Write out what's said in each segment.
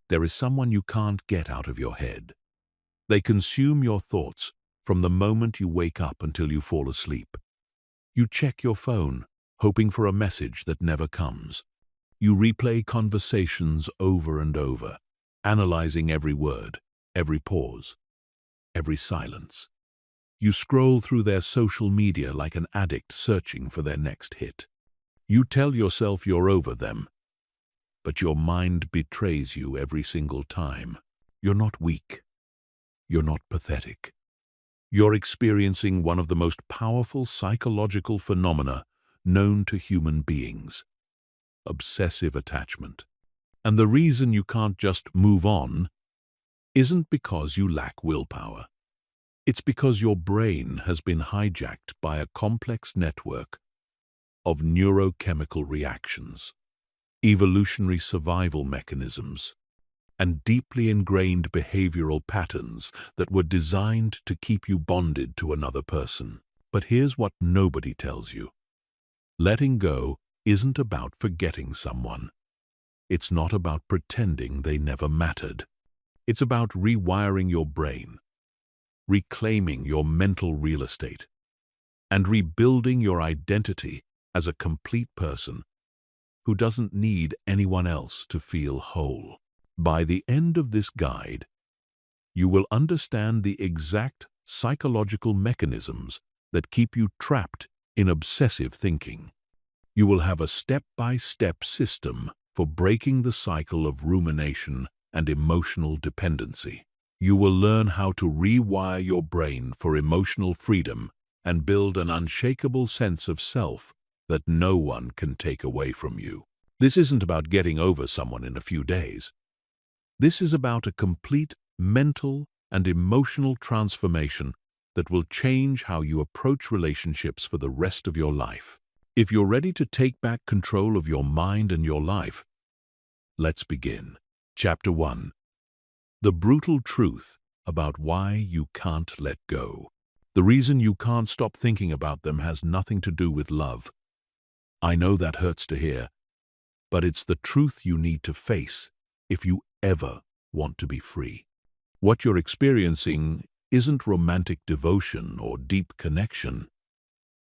There is someone you can't get out of your head. They consume your thoughts from the moment you wake up until you fall asleep. You check your phone, hoping for a message that never comes. You replay conversations over and over, analyzing every word, every pause, every silence. You scroll through their social media like an addict searching for their next hit. You tell yourself you're over them, but your mind betrays you every single time. You're not weak. You're not pathetic. You're experiencing one of the most powerful psychological phenomena known to human beings: obsessive attachment. And the reason you can't just move on isn't because you lack willpower. It's because your brain has been hijacked by a complex network of neurochemical reactions, evolutionary survival mechanisms, and deeply ingrained behavioral patterns that were designed to keep you bonded to another person. But here's what nobody tells you. Letting go isn't about forgetting someone. It's not about pretending they never mattered. It's about rewiring your brain, reclaiming your mental real estate, and rebuilding your identity as a complete person who doesn't need anyone else to feel whole. By the end of this guide, you will understand the exact psychological mechanisms that keep you trapped in obsessive thinking. You will have a step-by-step system for breaking the cycle of rumination and emotional dependency. You will learn how to rewire your brain for emotional freedom and build an unshakable sense of self that no one can take away from you. This isn't about getting over someone in a few days. This is about a complete mental and emotional transformation that will change how you approach relationships for the rest of your life. If you're ready to take back control of your mind and your life, let's begin. Chapter 1. The brutal truth about why you can't let go. The reason you can't stop thinking about them has nothing to do with love. I know that hurts to hear, but it's the truth you need to face if you ever want to be free. What you're experiencing isn't romantic devotion or deep connection.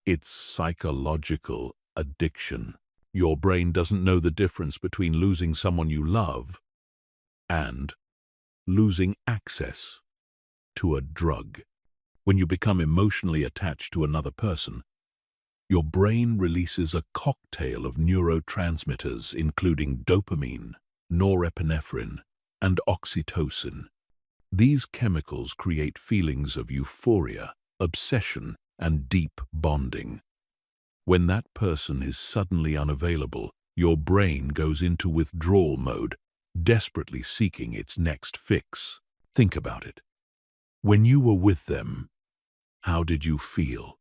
It's psychological addiction. Your brain doesn't know the difference between losing someone you love and losing access to a drug. When you become emotionally attached to another person, your brain releases a cocktail of neurotransmitters including dopamine, norepinephrine, and oxytocin. These chemicals create feelings of euphoria, obsession, and deep bonding. When that person is suddenly unavailable, your brain goes into withdrawal mode, desperately seeking its next fix. Think about it. When you were with them, how did you feel?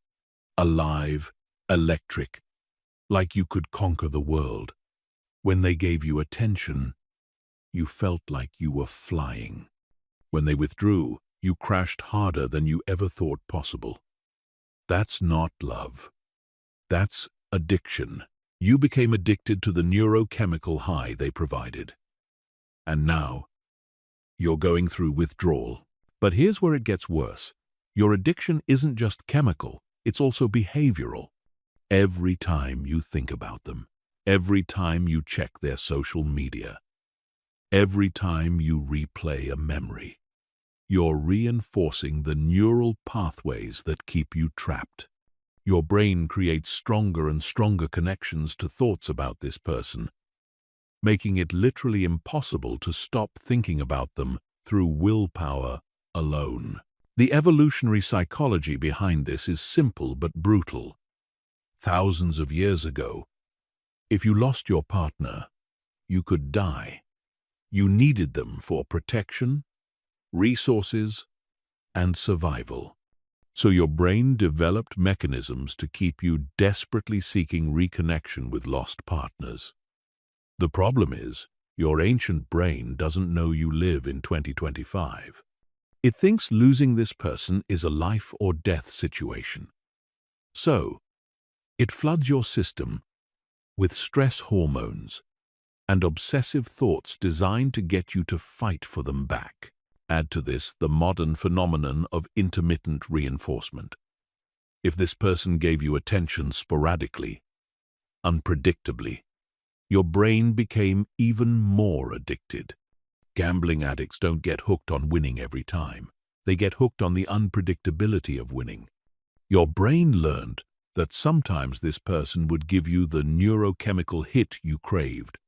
Alive, electric, like you could conquer the world. When they gave you attention, you felt like you were flying. When they withdrew, you crashed harder than you ever thought possible. That's not love. That's addiction. You became addicted to the neurochemical high they provided. And now, you're going through withdrawal. But here's where it gets worse. Your addiction isn't just chemical, it's also behavioral. Every time you think about them, every time you check their social media, every time you replay a memory, you're reinforcing the neural pathways that keep you trapped. Your brain creates stronger and stronger connections to thoughts about this person, making it literally impossible to stop thinking about them through willpower alone. The evolutionary psychology behind this is simple but brutal. Thousands of years ago, if you lost your partner, you could die. You needed them for protection, resources, and survival. So your brain developed mechanisms to keep you desperately seeking reconnection with lost partners. The problem is, your ancient brain doesn't know you live in 2025. It thinks losing this person is a life or death situation. So, it floods your system with stress hormones, and obsessive thoughts designed to get you to fight for them back. Add to this the modern phenomenon of intermittent reinforcement. If this person gave you attention sporadically, unpredictably, your brain became even more addicted. Gambling addicts don't get hooked on winning every time. They get hooked on the unpredictability of winning. Your brain learned that sometimes this person would give you the neurochemical hit you craved,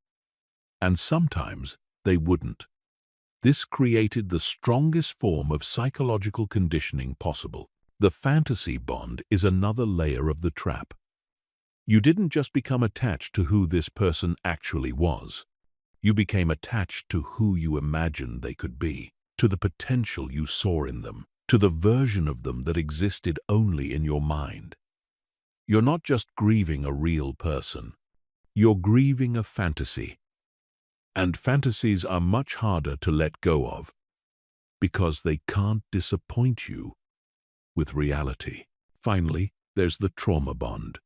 and sometimes they wouldn't. This created the strongest form of psychological conditioning possible. The fantasy bond is another layer of the trap. You didn't just become attached to who this person actually was. You became attached to who you imagined they could be, to the potential you saw in them, to the version of them that existed only in your mind. You're not just grieving a real person. You're grieving a fantasy. And fantasies are much harder to let go of because they can't disappoint you with reality. Finally, there's the trauma bond.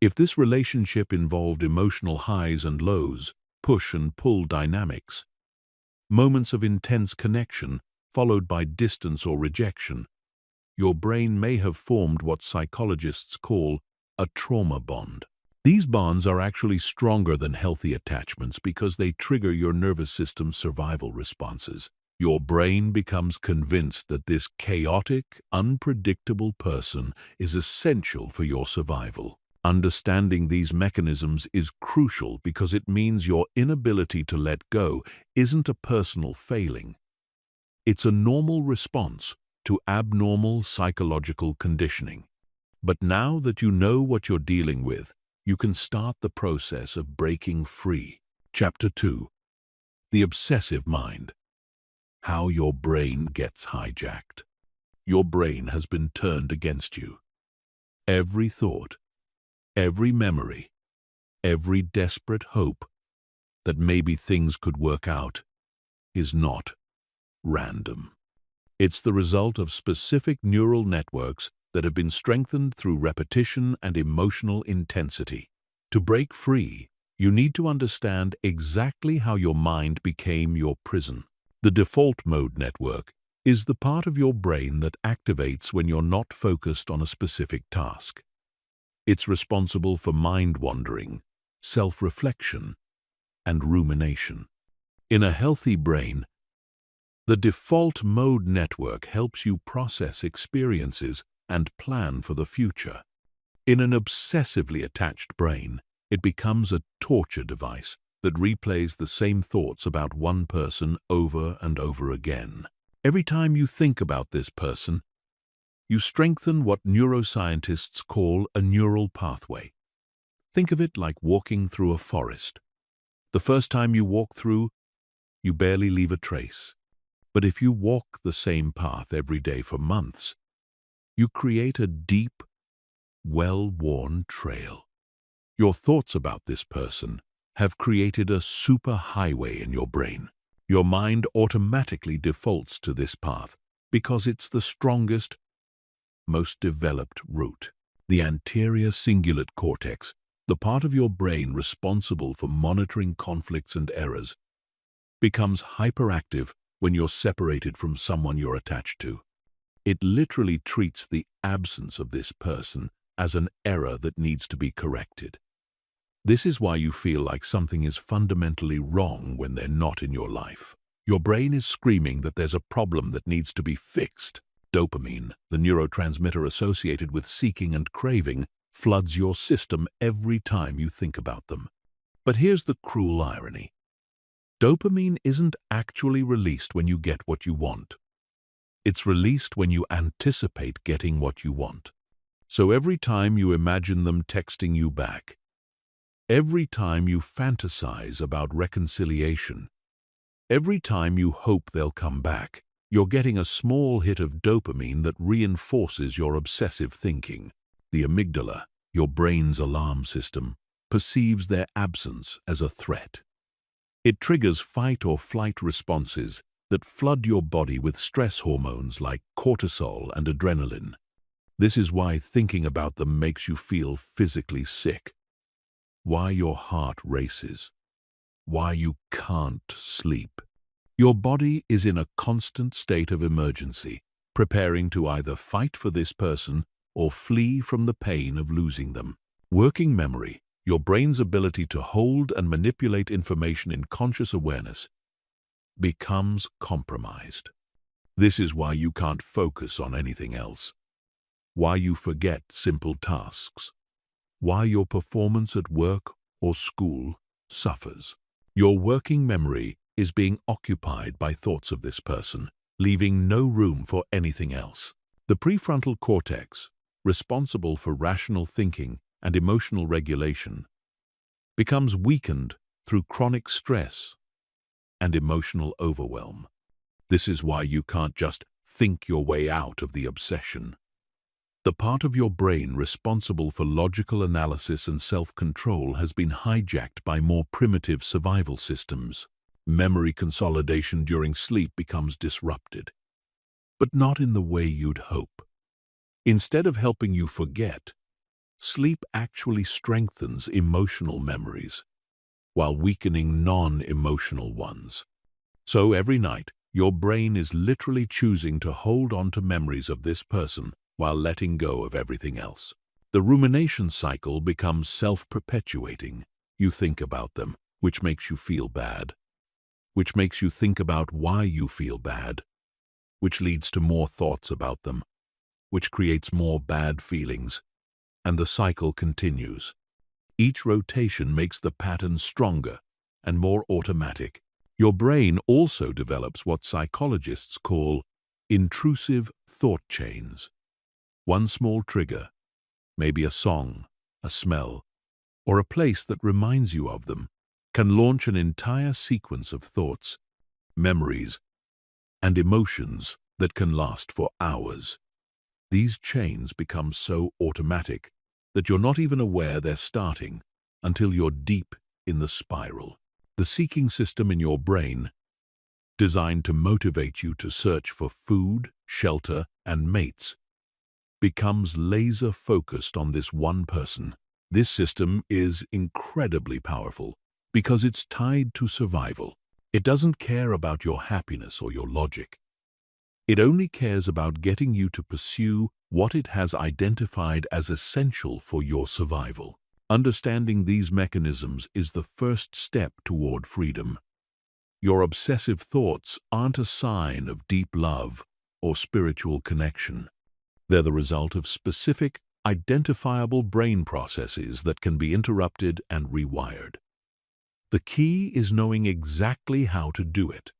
If this relationship involved emotional highs and lows, push and pull dynamics, moments of intense connection followed by distance or rejection, your brain may have formed what psychologists call a trauma bond. These bonds are actually stronger than healthy attachments because they trigger your nervous system's survival responses. Your brain becomes convinced that this chaotic, unpredictable person is essential for your survival. Understanding these mechanisms is crucial because it means your inability to let go isn't a personal failing. It's a normal response to abnormal psychological conditioning. But now that you know what you're dealing with, you can start the process of breaking free. Chapter 2. The Obsessive Mind. How your brain gets hijacked. Your brain has been turned against you. Every thought, every memory, every desperate hope that maybe things could work out is not random. It's the result of specific neural networks that have been strengthened through repetition and emotional intensity. To break free, you need to understand exactly how your mind became your prison. The default mode network is the part of your brain that activates when you're not focused on a specific task. It's responsible for mind-wandering, self-reflection, and rumination. In a healthy brain, the default mode network helps you process experiences and plan for the future. In an obsessively attached brain, it becomes a torture device that replays the same thoughts about one person over and over again. Every time you think about this person, you strengthen what neuroscientists call a neural pathway. Think of it like walking through a forest. The first time you walk through, you barely leave a trace. But if you walk the same path every day for months, you create a deep, well-worn trail. Your thoughts about this person have created a superhighway in your brain. Your mind automatically defaults to this path because it's the strongest, most developed route. The anterior cingulate cortex, the part of your brain responsible for monitoring conflicts and errors, becomes hyperactive when you're separated from someone you're attached to. It literally treats the absence of this person as an error that needs to be corrected. This is why you feel like something is fundamentally wrong when they're not in your life. Your brain is screaming that there's a problem that needs to be fixed. Dopamine, the neurotransmitter associated with seeking and craving, floods your system every time you think about them. But here's the cruel irony. Dopamine isn't actually released when you get what you want. It's released when you anticipate getting what you want. So every time you imagine them texting you back, every time you fantasize about reconciliation, every time you hope they'll come back, you're getting a small hit of dopamine that reinforces your obsessive thinking. The amygdala, your brain's alarm system, perceives their absence as a threat. It triggers fight or flight responses that flood your body with stress hormones like cortisol and adrenaline. This is why thinking about them makes you feel physically sick, why your heart races, why you can't sleep. Your body is in a constant state of emergency, preparing to either fight for this person or flee from the pain of losing them. Working memory, your brain's ability to hold and manipulate information in conscious awareness, becomes compromised. This is why you can't focus on anything else, why you forget simple tasks, why your performance at work or school suffers. Your working memory is being occupied by thoughts of this person, leaving no room for anything else. The prefrontal cortex, responsible for rational thinking and emotional regulation, becomes weakened through chronic stress and emotional overwhelm. This is why you can't just think your way out of the obsession. The part of your brain responsible for logical analysis and self-control has been hijacked by more primitive survival systems. Memory consolidation during sleep becomes disrupted, but not in the way you'd hope. Instead of helping you forget, sleep actually strengthens emotional memories, while weakening non-emotional ones. So every night, your brain is literally choosing to hold on to memories of this person while letting go of everything else. The rumination cycle becomes self-perpetuating. You think about them, which makes you feel bad, which makes you think about why you feel bad, which leads to more thoughts about them, which creates more bad feelings, and the cycle continues. Each rotation makes the pattern stronger and more automatic. Your brain also develops what psychologists call intrusive thought chains. One small trigger, maybe a song, a smell, or a place that reminds you of them, can launch an entire sequence of thoughts, memories, and emotions that can last for hours. These chains become so automatic that you're not even aware they're starting until you're deep in the spiral. The seeking system in your brain, designed to motivate you to search for food, shelter, and mates, becomes laser-focused on this one person. This system is incredibly powerful because it's tied to survival. It doesn't care about your happiness or your logic. It only cares about getting you to pursue what it has identified as essential for your survival. Understanding these mechanisms is the first step toward freedom. Your obsessive thoughts aren't a sign of deep love or spiritual connection. They're the result of specific, identifiable brain processes that can be interrupted and rewired. The key is knowing exactly how to do it.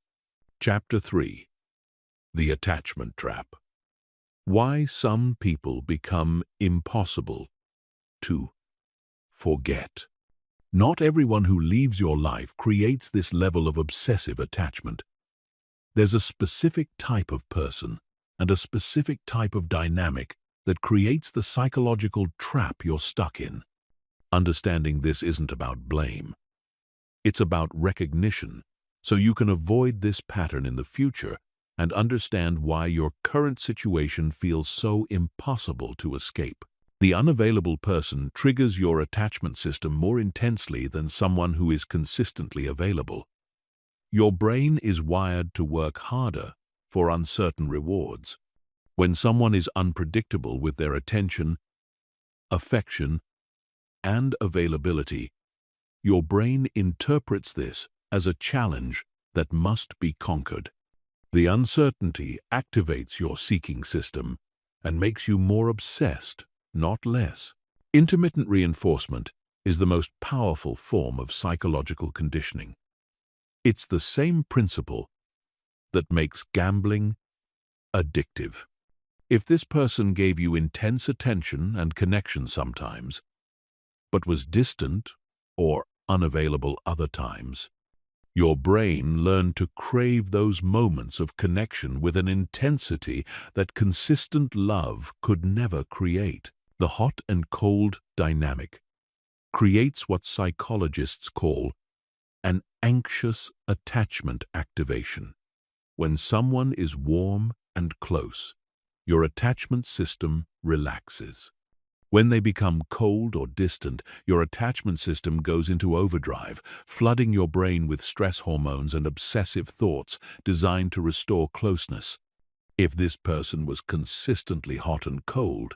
Chapter 3. The Attachment Trap. Why some people become impossible to forget. Not everyone who leaves your life creates this level of obsessive attachment. There's a specific type of person and a specific type of dynamic that creates the psychological trap you're stuck in. Understanding this isn't about blame. It's about recognition, so you can avoid this pattern in the future and understand why your current situation feels so impossible to escape. The unavailable person triggers your attachment system more intensely than someone who is consistently available. Your brain is wired to work harder for uncertain rewards. When someone is unpredictable with their attention, affection, and availability, your brain interprets this as a challenge that must be conquered. The uncertainty activates your seeking system and makes you more obsessed, not less. Intermittent reinforcement is the most powerful form of psychological conditioning. It's the same principle that makes gambling addictive. If this person gave you intense attention and connection sometimes, but was distant or unavailable other times, your brain learned to crave those moments of connection with an intensity that consistent love could never create. The hot and cold dynamic creates what psychologists call an anxious attachment activation. When someone is warm and close, your attachment system relaxes. When they become cold or distant, your attachment system goes into overdrive, flooding your brain with stress hormones and obsessive thoughts designed to restore closeness. If this person was consistently hot and cold,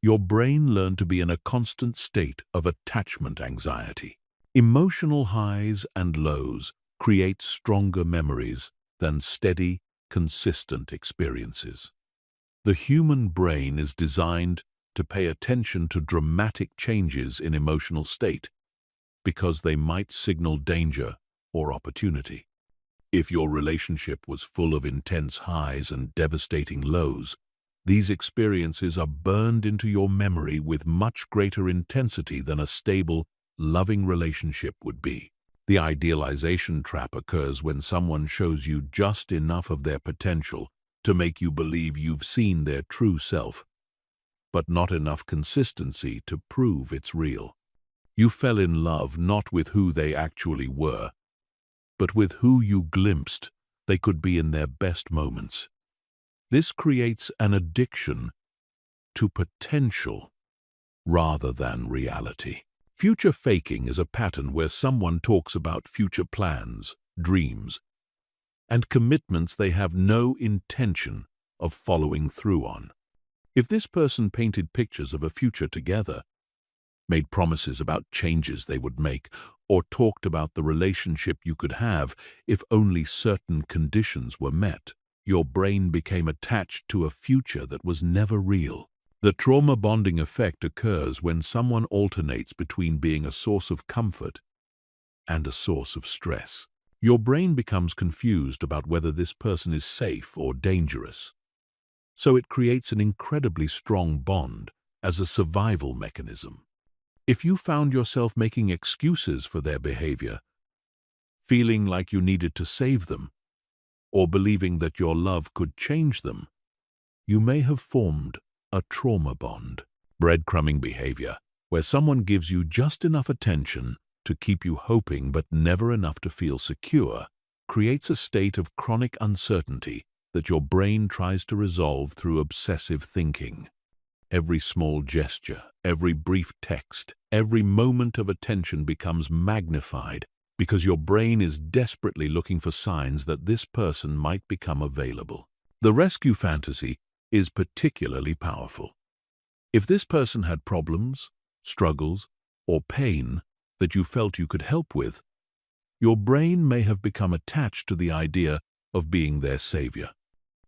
your brain learned to be in a constant state of attachment anxiety. Emotional highs and lows create stronger memories than steady, consistent experiences. The human brain is designed to pay attention to dramatic changes in emotional state because they might signal danger or opportunity. If your relationship was full of intense highs and devastating lows, these experiences are burned into your memory with much greater intensity than a stable, loving relationship would be. The idealization trap occurs when someone shows you just enough of their potential to make you believe you've seen their true self, but not enough consistency to prove it's real. You fell in love not with who they actually were, but with who you glimpsed they could be in their best moments. This creates an addiction to potential rather than reality. Future faking is a pattern where someone talks about future plans, dreams, and commitments they have no intention of following through on. If this person painted pictures of a future together, made promises about changes they would make, or talked about the relationship you could have if only certain conditions were met, your brain became attached to a future that was never real. The trauma bonding effect occurs when someone alternates between being a source of comfort and a source of stress. Your brain becomes confused about whether this person is safe or dangerous. So it creates an incredibly strong bond as a survival mechanism. If you found yourself making excuses for their behavior, feeling like you needed to save them, or believing that your love could change them, you may have formed a trauma bond. Breadcrumbing behavior, where someone gives you just enough attention to keep you hoping but never enough to feel secure, creates a state of chronic uncertainty that your brain tries to resolve through obsessive thinking. Every small gesture, every brief text, every moment of attention becomes magnified because your brain is desperately looking for signs that this person might become available. The rescue fantasy is particularly powerful. If this person had problems, struggles, or pain that you felt you could help with, your brain may have become attached to the idea of being their savior.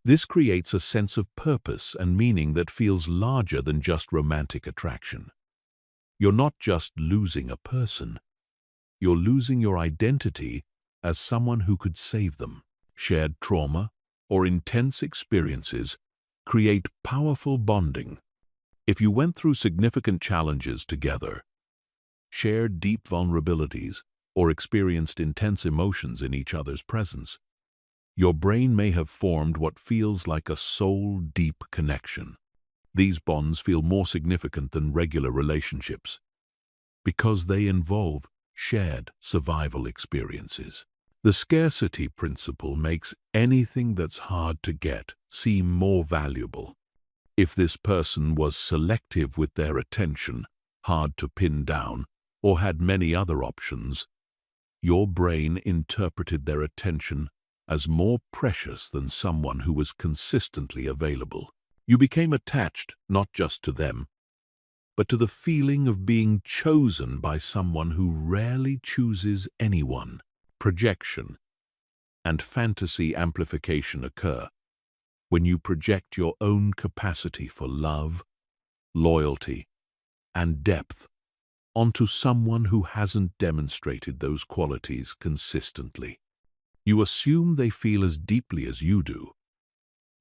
This creates a sense of purpose and meaning that feels larger than just romantic attraction. You're not just losing a person. You're losing your identity as someone who could save them. Shared trauma or intense experiences create powerful bonding. If you went through significant challenges together, shared deep vulnerabilities, or experienced intense emotions in each other's presence, your brain may have formed what feels like a soul-deep connection. These bonds feel more significant than regular relationships because they involve shared survival experiences. The scarcity principle makes anything that's hard to get seem more valuable. If this person was selective with their attention, hard to pin down, or had many other options, your brain interpreted their attention as more precious than someone who was consistently available. You became attached not just to them, but to the feeling of being chosen by someone who rarely chooses anyone. Projection and fantasy amplification occur when you project your own capacity for love, loyalty, and depth onto someone who hasn't demonstrated those qualities consistently. You assume they feel as deeply as you do,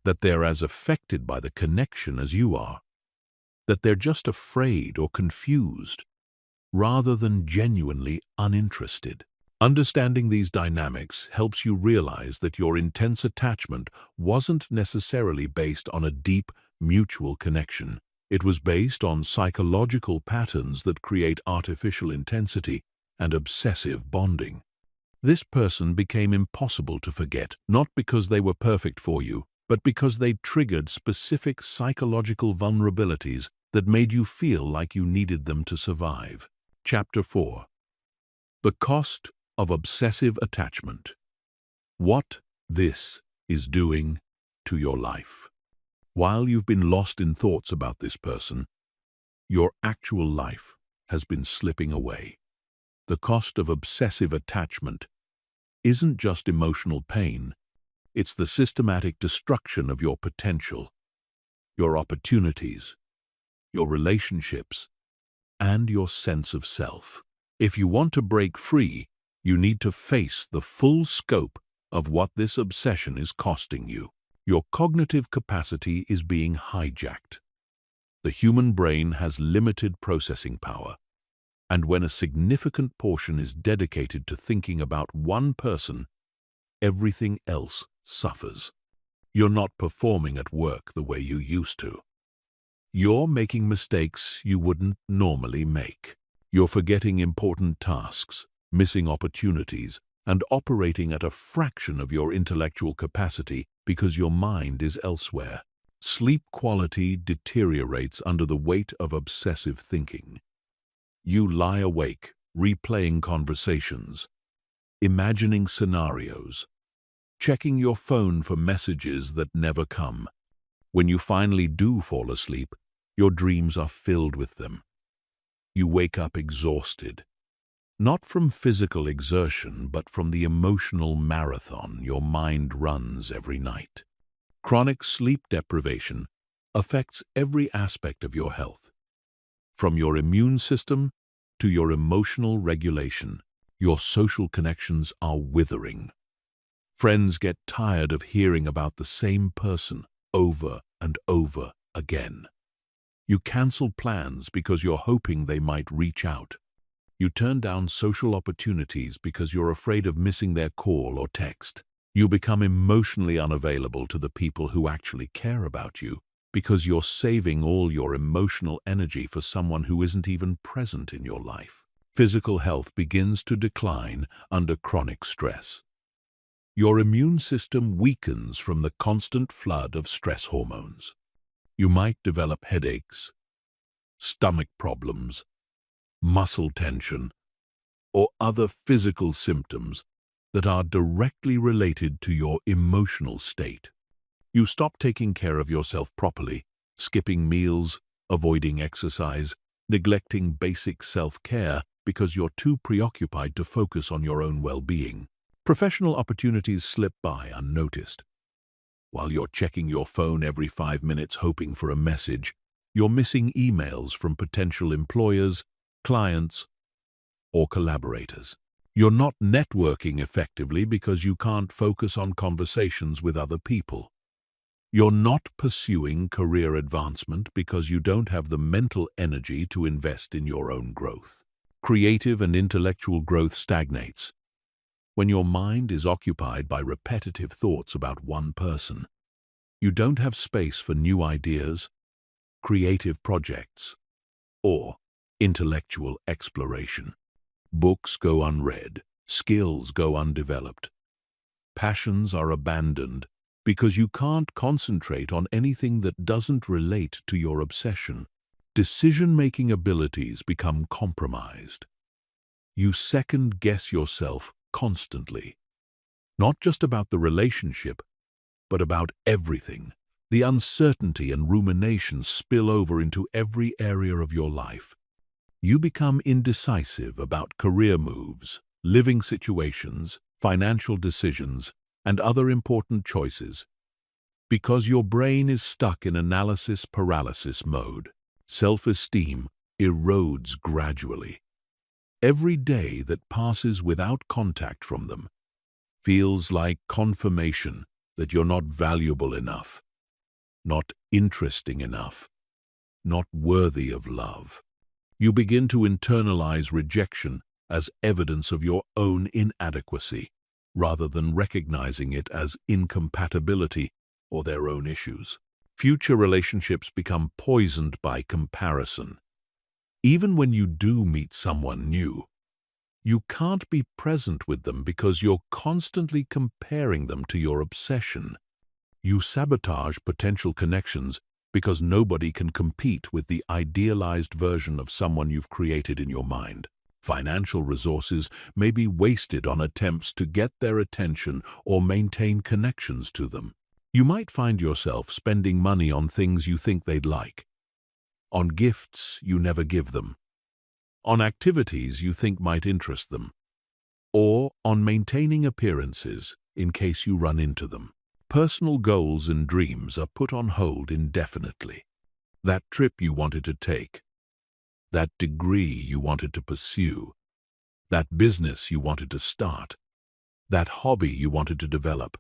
that they're as affected by the connection as you are, that they're just afraid or confused, rather than genuinely uninterested. Understanding these dynamics helps you realize that your intense attachment wasn't necessarily based on a deep, mutual connection. It was based on psychological patterns that create artificial intensity and obsessive bonding. This person became impossible to forget, not because they were perfect for you, but because they triggered specific psychological vulnerabilities that made you feel like you needed them to survive. Chapter 4. The Cost of Obsessive Attachment. What this is doing to your life. While you've been lost in thoughts about this person, your actual life has been slipping away. The cost of obsessive attachment isn't just emotional pain, it's the systematic destruction of your potential, your opportunities, your relationships, and your sense of self. If you want to break free, you need to face the full scope of what this obsession is costing you. Your cognitive capacity is being hijacked. The human brain has limited processing power, and when a significant portion is dedicated to thinking about one person, everything else suffers. You're not performing at work the way you used to. You're making mistakes you wouldn't normally make. You're forgetting important tasks, missing opportunities, and operating at a fraction of your intellectual capacity because your mind is elsewhere. Sleep quality deteriorates under the weight of obsessive thinking. You lie awake, replaying conversations, imagining scenarios, checking your phone for messages that never come. When you finally do fall asleep, your dreams are filled with them. You wake up exhausted, not from physical exertion, but from the emotional marathon your mind runs every night. Chronic sleep deprivation affects every aspect of your health. From your immune system to your emotional regulation, your social connections are withering. Friends get tired of hearing about the same person over and over again. You cancel plans because you're hoping they might reach out. You turn down social opportunities because you're afraid of missing their call or text. You become emotionally unavailable to the people who actually care about you because you're saving all your emotional energy for someone who isn't even present in your life. Physical health begins to decline under chronic stress. Your immune system weakens from the constant flood of stress hormones. You might develop headaches, stomach problems, muscle tension, or other physical symptoms that are directly related to your emotional state. You stop taking care of yourself properly, skipping meals, avoiding exercise, neglecting basic self-care because you're too preoccupied to focus on your own well-being. Professional opportunities slip by unnoticed. While you're checking your phone every 5 minutes hoping for a message, you're missing emails from potential employers, clients, or collaborators. You're not networking effectively because you can't focus on conversations with other people. You're not pursuing career advancement because you don't have the mental energy to invest in your own growth. Creative and intellectual growth stagnates. When your mind is occupied by repetitive thoughts about one person, you don't have space for new ideas, creative projects, or intellectual exploration. Books go unread, skills go undeveloped. Passions are abandoned because you can't concentrate on anything that doesn't relate to your obsession. Decision-making abilities become compromised. You second-guess yourself constantly, not just about the relationship, but about everything. The uncertainty and rumination spill over into every area of your life. You become indecisive about career moves, living situations, financial decisions, and other important choices. Because your brain is stuck in analysis paralysis mode, self-esteem erodes gradually. Every day that passes without contact from them feels like confirmation that you're not valuable enough, not interesting enough, not worthy of love. You begin to internalize rejection as evidence of your own inadequacy, rather than recognizing it as incompatibility or their own issues. Future relationships become poisoned by comparison. Even when you do meet someone new, you can't be present with them because you're constantly comparing them to your obsession. You sabotage potential connections because nobody can compete with the idealized version of someone you've created in your mind. Financial resources may be wasted on attempts to get their attention or maintain connections to them. You might find yourself spending money on things you think they'd like, on gifts you never give them, on activities you think might interest them, or on maintaining appearances in case you run into them. Personal goals and dreams are put on hold indefinitely. That trip you wanted to take, that degree you wanted to pursue, that business you wanted to start, that hobby you wanted to develop,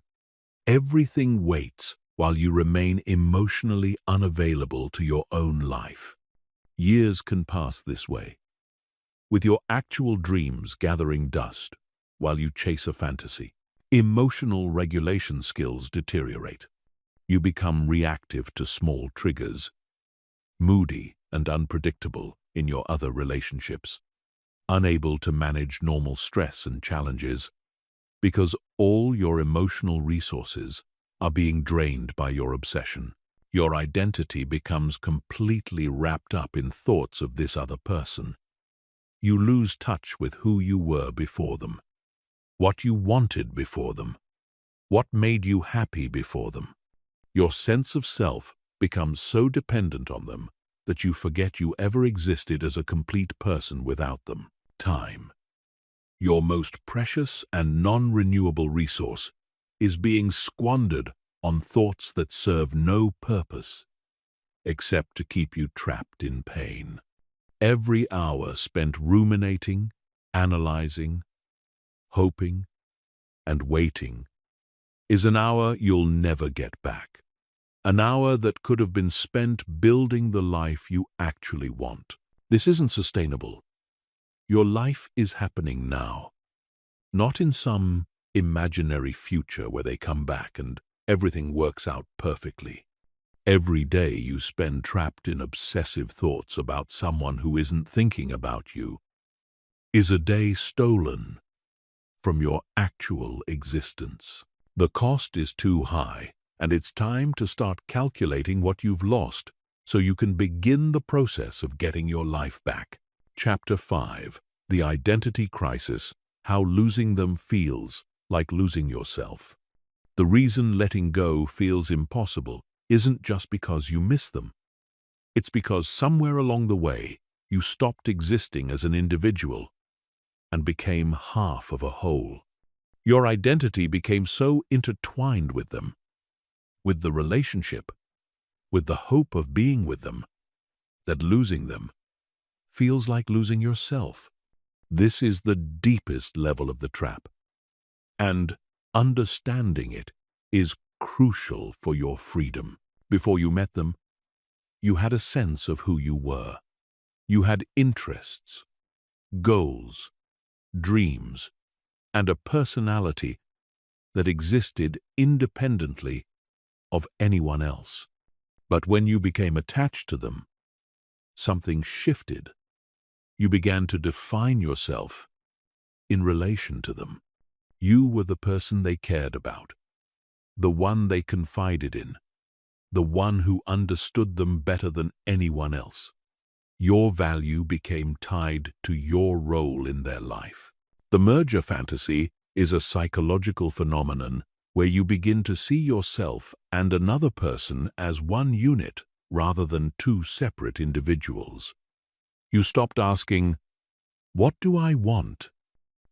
everything waits while you remain emotionally unavailable to your own life. Years can pass this way, with your actual dreams gathering dust while you chase a fantasy. Emotional regulation skills deteriorate. You become reactive to small triggers, moody and unpredictable in your other relationships, unable to manage normal stress and challenges because all your emotional resources are being drained by your obsession. Your identity becomes completely wrapped up in thoughts of this other person. You lose touch with who you were before them, what you wanted before them, what made you happy before them. Your sense of self becomes so dependent on them that you forget you ever existed as a complete person without them. Time, your most precious and non-renewable resource, is being squandered on thoughts that serve no purpose except to keep you trapped in pain. Every hour spent ruminating, analyzing, hoping, and waiting is an hour you'll never get back. An hour that could have been spent building the life you actually want. This isn't sustainable. Your life is happening now, not in some imaginary future where they come back and everything works out perfectly. Every day you spend trapped in obsessive thoughts about someone who isn't thinking about you is a day stolen from your actual existence. The cost is too high, and it's time to start calculating what you've lost so you can begin the process of getting your life back. Chapter 5. The Identity Crisis: How Losing Them Feels Like Losing Yourself. The reason letting go feels impossible isn't just because you miss them. It's because somewhere along the way, you stopped existing as an individual and became half of a whole. Your identity became so intertwined with them, with the relationship, with the hope of being with them, that losing them feels like losing yourself. This is the deepest level of the trap, and understanding it is crucial for your freedom. Before you met them, you had a sense of who you were. You had interests, goals, dreams, and a personality that existed independently of anyone else. But when you became attached to them, something shifted. You began to define yourself in relation to them. You were the person they cared about, the one they confided in, the one who understood them better than anyone else. Your value became tied to your role in their life. The merger fantasy is a psychological phenomenon where you begin to see yourself and another person as one unit rather than two separate individuals. You stopped asking, "What do I want?"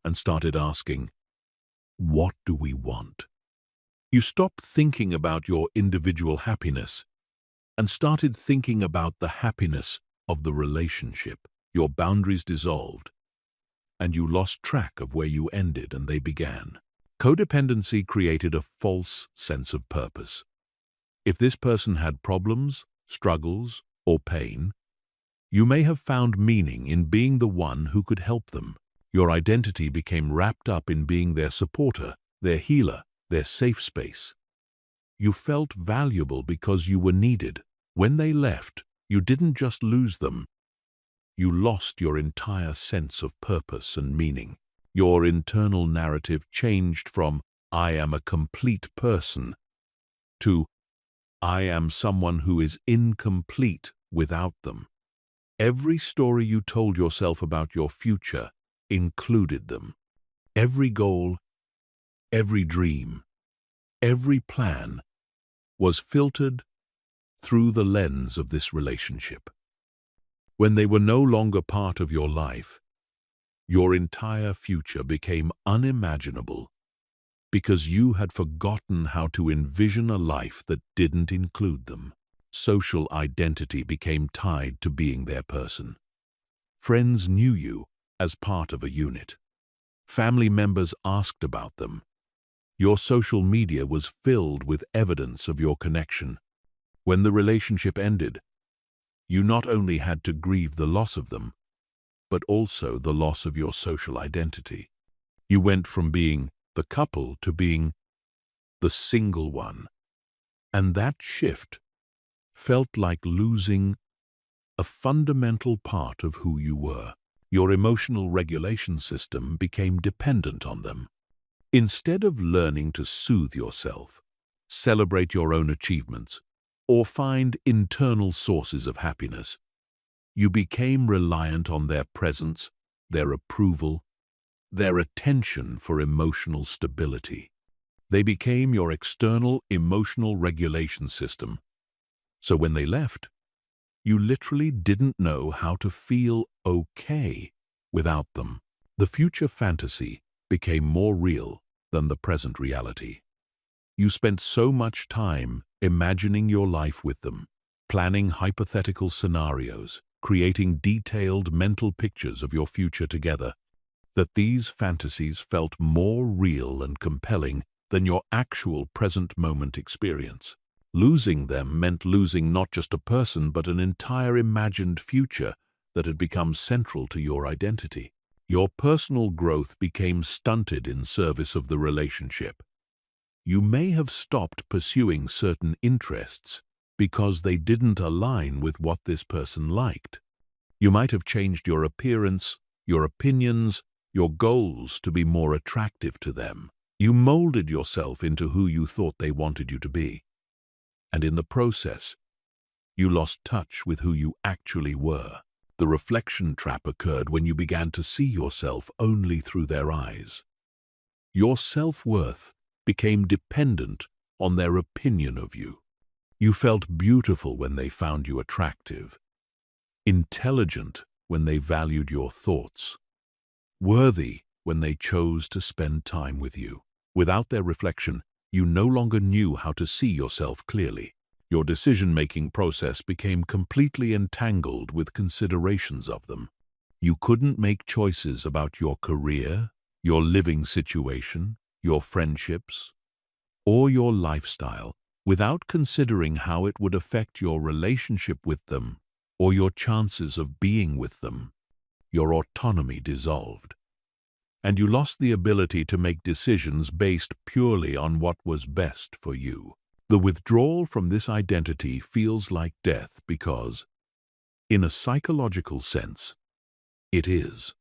and started asking, "What do we want?" You stopped thinking about your individual happiness and started thinking about the happiness of the relationship. Your boundaries dissolved, and you lost track of where you ended and they began. Codependency created a false sense of purpose. If this person had problems, struggles, or pain, you may have found meaning in being the one who could help them. Your identity became wrapped up in being their supporter, their healer, their safe space. You felt valuable because you were needed. When they left, you didn't just lose them. You lost your entire sense of purpose and meaning. Your internal narrative changed from "I am a complete person" to I am someone who is incomplete without them. Every story you told yourself about your future included them. Every goal, every dream, every plan was filtered through the lens of this relationship. When they were no longer part of your life, your entire future became unimaginable because you had forgotten how to envision a life that didn't include them. Social identity became tied to being their person. Friends knew you as part of a unit. Family members asked about them. Your social media was filled with evidence of your connection. When the relationship ended, you not only had to grieve the loss of them, but also the loss of your social identity. You went from being the couple to being the single one. And that shift felt like losing a fundamental part of who you were. Your emotional regulation system became dependent on them. Instead of learning to soothe yourself, celebrate your own achievements, or find internal sources of happiness, you became reliant on their presence, their approval, their attention for emotional stability. They became your external emotional regulation system. So when they left, you literally didn't know how to feel okay without them. The future fantasy became more real than the present reality. You spent so much time imagining your life with them, planning hypothetical scenarios, creating detailed mental pictures of your future together, that these fantasies felt more real and compelling than your actual present moment experience. Losing them meant losing not just a person but an entire imagined future that had become central to your identity. Your personal growth became stunted in service of the relationship. You may have stopped pursuing certain interests because they didn't align with what this person liked. You might have changed your appearance, your opinions, your goals to be more attractive to them. You molded yourself into who you thought they wanted you to be. And in the process, you lost touch with who you actually were. The reflection trap occurred when you began to see yourself only through their eyes. Your self-worth became dependent on their opinion of you. You felt beautiful when they found you attractive, intelligent when they valued your thoughts, worthy when they chose to spend time with you. Without their reflection, you no longer knew how to see yourself clearly. Your decision-making process became completely entangled with considerations of them. You couldn't make choices about your career, your living situation, your friendships, or your lifestyle without considering how it would affect your relationship with them or your chances of being with them. Your autonomy dissolved, and you lost the ability to make decisions based purely on what was best for you. The withdrawal from this identity feels like death because, in a psychological sense, it is.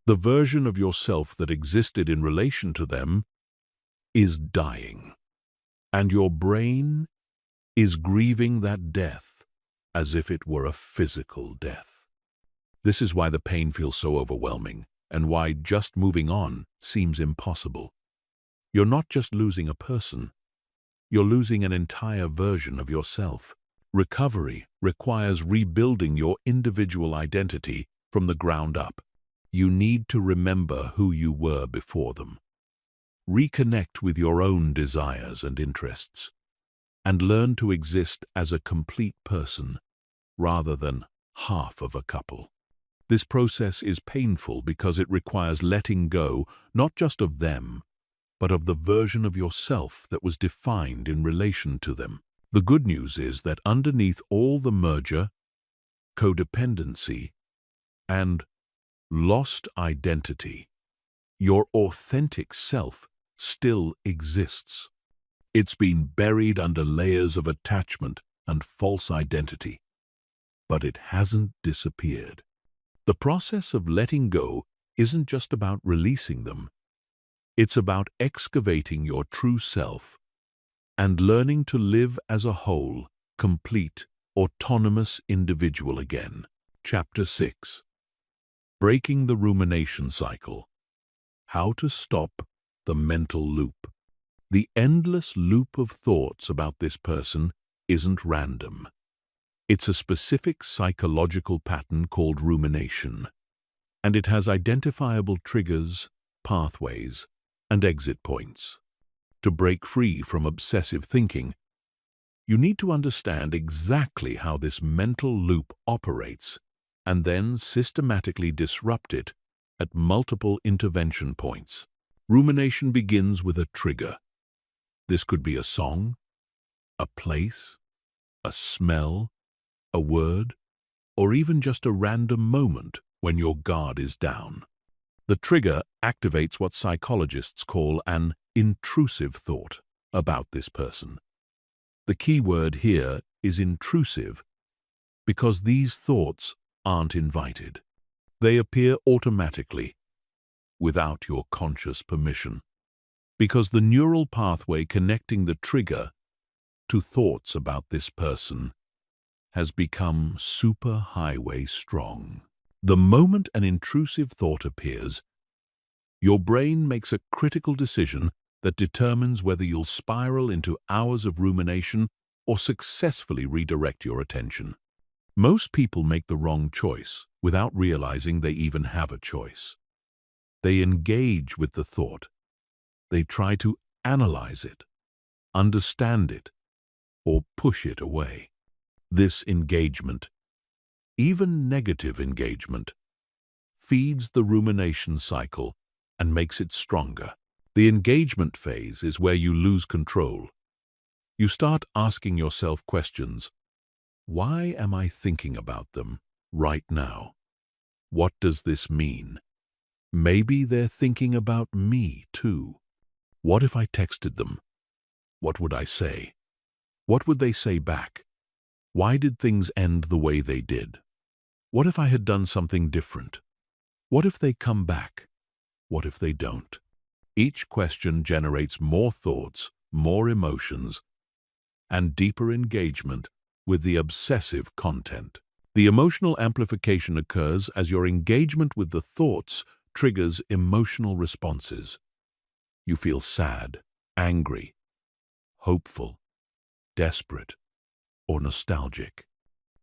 The version of yourself that existed in relation to them is dying, and your brain is grieving that death as if it were a physical death. This is why the pain feels so overwhelming, and why just moving on seems impossible. You're not just losing a person, you're losing an entire version of yourself. Recovery requires rebuilding your individual identity from the ground up. You need to remember who you were before them. Reconnect with your own desires and interests, and learn to exist as a complete person rather than half of a couple. This process is painful because it requires letting go not just of them, but of the version of yourself that was defined in relation to them. The good news is that underneath all the merger, codependency, and lost identity, your authentic self still exists. It's been buried under layers of attachment and false identity, but it hasn't disappeared. The process of letting go isn't just about releasing them. It's about excavating your true self and learning to live as a whole, complete, autonomous individual again. Chapter 6. Breaking the rumination cycle. How to stop the mental loop. The endless loop of thoughts about this person isn't random. It's a specific psychological pattern called rumination, and it has identifiable triggers, pathways, and exit points. To break free from obsessive thinking, you need to understand exactly how this mental loop operates and then systematically disrupt it at multiple intervention points. Rumination begins with a trigger. This could be a song, a place, a smell, a word, or even just a random moment when your guard is down. The trigger activates what psychologists call an intrusive thought about this person. The key word here is intrusive because these thoughts aren't invited. They appear automatically, without your conscious permission, because the neural pathway connecting the trigger to thoughts about this person has become superhighway strong. The moment an intrusive thought appears, your brain makes a critical decision that determines whether you'll spiral into hours of rumination or successfully redirect your attention. Most people make the wrong choice without realizing they even have a choice. They engage with the thought. They try to analyze it, understand it, or push it away. This engagement, even negative engagement, feeds the rumination cycle and makes it stronger. The engagement phase is where you lose control. You start asking yourself questions. Why am I thinking about them right now? What does this mean? Maybe they're thinking about me too. What if I texted them? What would I say? What would they say back? Why did things end the way they did? What if I had done something different? What if they come back? What if they don't? Each question generates more thoughts, more emotions, and deeper engagement with the obsessive content. The emotional amplification occurs as your engagement with the thoughts triggers emotional responses. You feel sad, angry, hopeful, desperate, or nostalgic.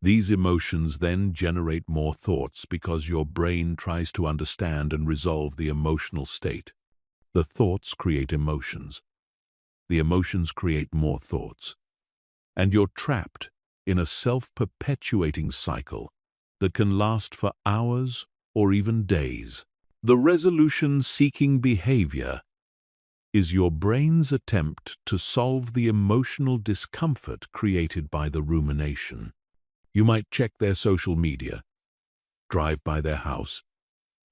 These emotions then generate more thoughts because your brain tries to understand and resolve the emotional state. The thoughts create emotions. The emotions create more thoughts. And you're trapped in a self-perpetuating cycle that can last for hours or even days. The resolution-seeking behavior is your brain's attempt to solve the emotional discomfort created by the rumination. You might check their social media, drive by their house,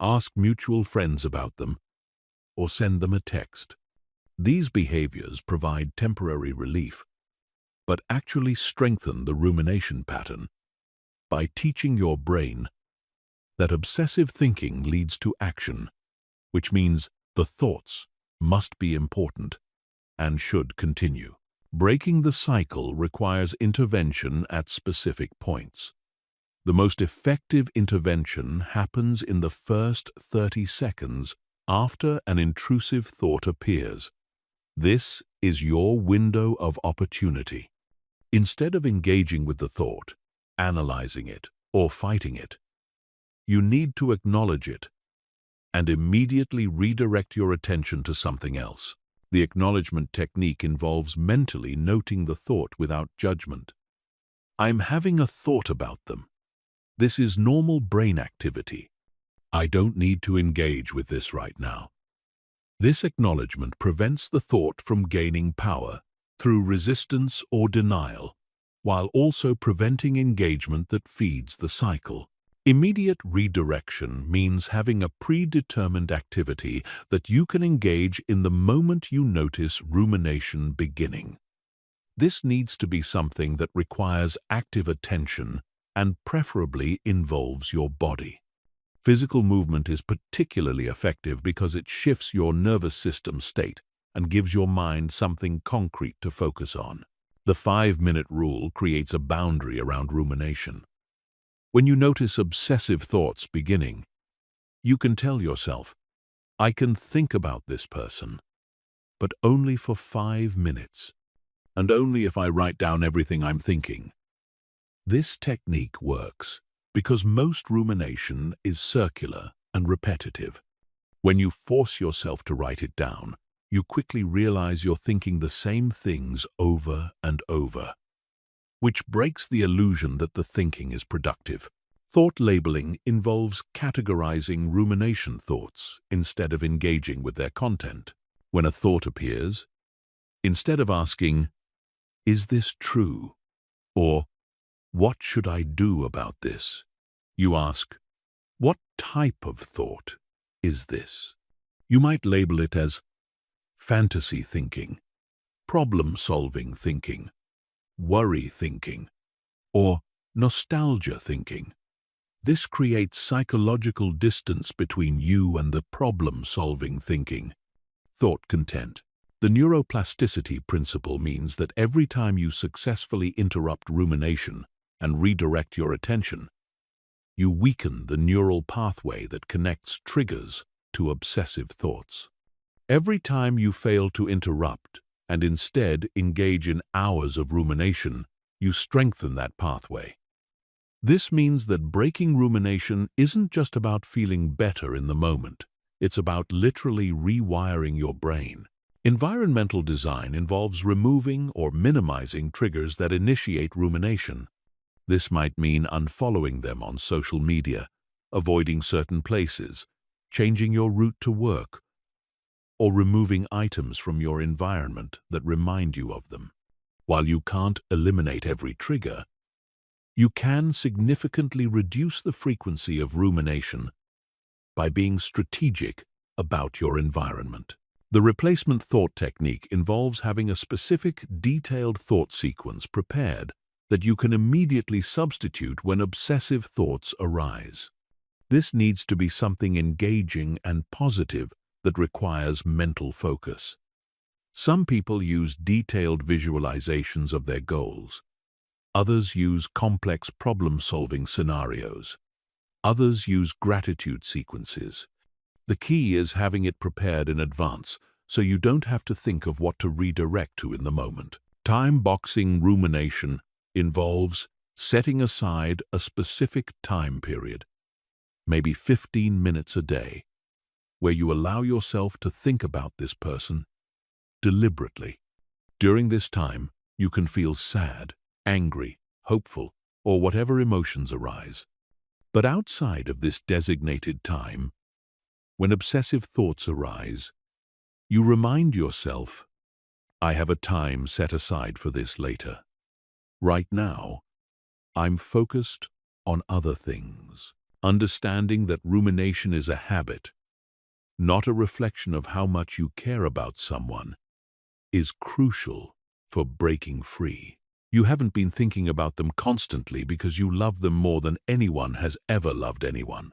ask mutual friends about them, or send them a text. These behaviors provide temporary relief, but actually strengthen the rumination pattern by teaching your brain that obsessive thinking leads to action, which means the thoughts must be important and should continue. Breaking the cycle requires intervention at specific points. The most effective intervention happens in the first 30 seconds after an intrusive thought appears. This is your window of opportunity. Instead of engaging with the thought, analyzing it, or fighting it, you need to acknowledge it and immediately redirect your attention to something else. The acknowledgement technique involves mentally noting the thought without judgment. I'm having a thought about them. This is normal brain activity. I don't need to engage with this right now. This acknowledgement prevents the thought from gaining power through resistance or denial, while also preventing engagement that feeds the cycle. Immediate redirection means having a predetermined activity that you can engage in the moment you notice rumination beginning. This needs to be something that requires active attention and preferably involves your body. Physical movement is particularly effective because it shifts your nervous system state. and gives your mind something concrete to focus on. The 5-minute rule creates a boundary around rumination. When you notice obsessive thoughts beginning, you can tell yourself, I can think about this person, but only for 5 minutes, and only if I write down everything I'm thinking. This technique works because most rumination is circular and repetitive. When you force yourself to write it down, you quickly realize you're thinking the same things over and over, which breaks the illusion that the thinking is productive. Thought labeling involves categorizing rumination thoughts instead of engaging with their content. When a thought appears, instead of asking, "Is this true?" or "What should I do about this?" you ask, "What type of thought is this?" You might label it as fantasy thinking, problem-solving thinking, worry thinking, or nostalgia thinking. This creates psychological distance between you and the problem-solving thinking. Thought content. The neuroplasticity principle means that every time you successfully interrupt rumination and redirect your attention, you weaken the neural pathway that connects triggers to obsessive thoughts. Every time you fail to interrupt and instead engage in hours of rumination, you strengthen that pathway. This means that breaking rumination isn't just about feeling better in the moment. It's about literally rewiring your brain. Environmental design involves removing or minimizing triggers that initiate rumination. This might mean unfollowing them on social media, avoiding certain places, changing your route to work, or removing items from your environment that remind you of them. While you can't eliminate every trigger, you can significantly reduce the frequency of rumination by being strategic about your environment. The replacement thought technique involves having a specific, detailed thought sequence prepared that you can immediately substitute when obsessive thoughts arise. This needs to be something engaging and positive that requires mental focus. Some people use detailed visualizations of their goals. Others use complex problem-solving scenarios. Others use gratitude sequences. The key is having it prepared in advance so you don't have to think of what to redirect to in the moment. Time-boxing rumination involves setting aside a specific time period, maybe 15 minutes a day, where you allow yourself to think about this person deliberately. During this time, you can feel sad, angry, hopeful, or whatever emotions arise. But outside of this designated time, when obsessive thoughts arise, you remind yourself, I have a time set aside for this later. Right now, I'm focused on other things. Understanding that rumination is a habit, not a reflection of how much you care about someone, is crucial for breaking free. You haven't been thinking about them constantly because you love them more than anyone has ever loved anyone.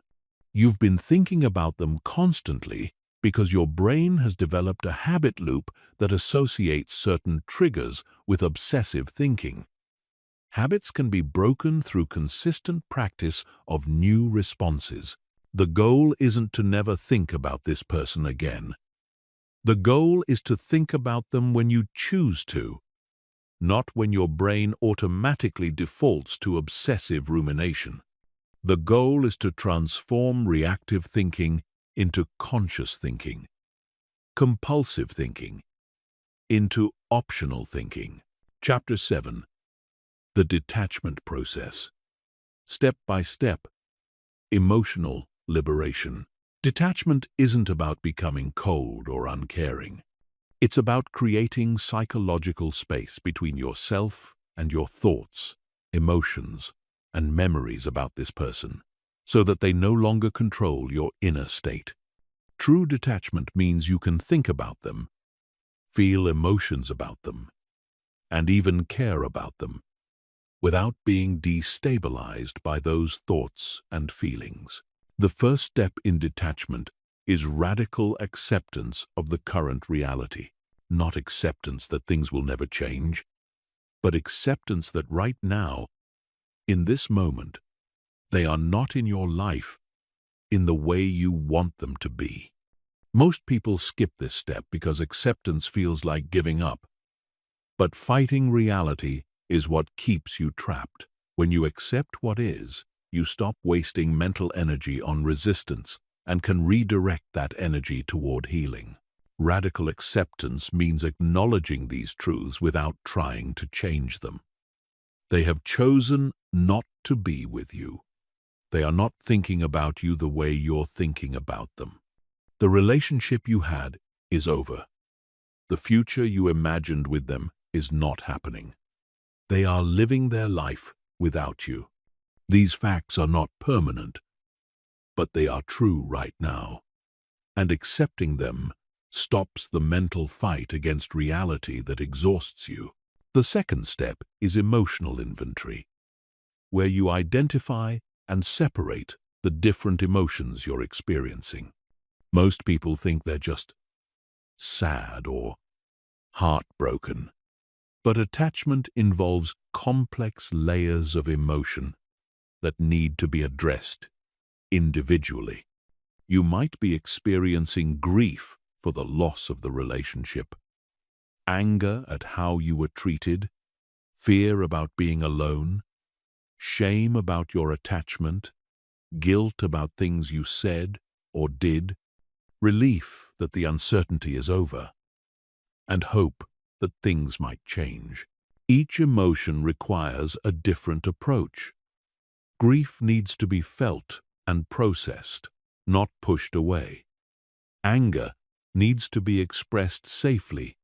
You've been thinking about them constantly because your brain has developed a habit loop that associates certain triggers with obsessive thinking. Habits can be broken through consistent practice of new responses. The goal isn't to never think about this person again. The goal is to think about them when you choose to, not when your brain automatically defaults to obsessive rumination. The goal is to transform reactive thinking into conscious thinking, compulsive thinking into optional thinking. Chapter 7. The detachment process. Step by step. Emotional liberation. Detachment isn't about becoming cold or uncaring. It's about creating psychological space between yourself and your thoughts, emotions, and memories about this person, so that they no longer control your inner state. True detachment means you can think about them, feel emotions about them, and even care about them, without being destabilized by those thoughts and feelings. The first step in detachment is radical acceptance of the current reality. not acceptance that things will never change, but acceptance that right now, in this moment, they are not in your life in the way you want them to be. Most people skip this step because acceptance feels like giving up. But fighting reality is what keeps you trapped. When you accept what is, you stop wasting mental energy on resistance and can redirect that energy toward healing. Radical acceptance means acknowledging these truths without trying to change them. They have chosen not to be with you. They are not thinking about you the way you're thinking about them. The relationship you had is over. The future you imagined with them is not happening. They are living their life without you. These facts are not permanent, but they are true right now. And accepting them stops the mental fight against reality that exhausts you. The second step is emotional inventory, where you identify and separate the different emotions you're experiencing. Most people think they're just sad or heartbroken, but attachment involves complex layers of emotion that need to be addressed individually. You might be experiencing grief for the loss of the relationship, anger at how you were treated, fear about being alone, shame about your attachment, guilt about things you said or did, relief that the uncertainty is over, and hope that things might change. Each emotion requires a different approach. Grief needs to be felt and processed, not pushed away. Anger needs to be expressed safely,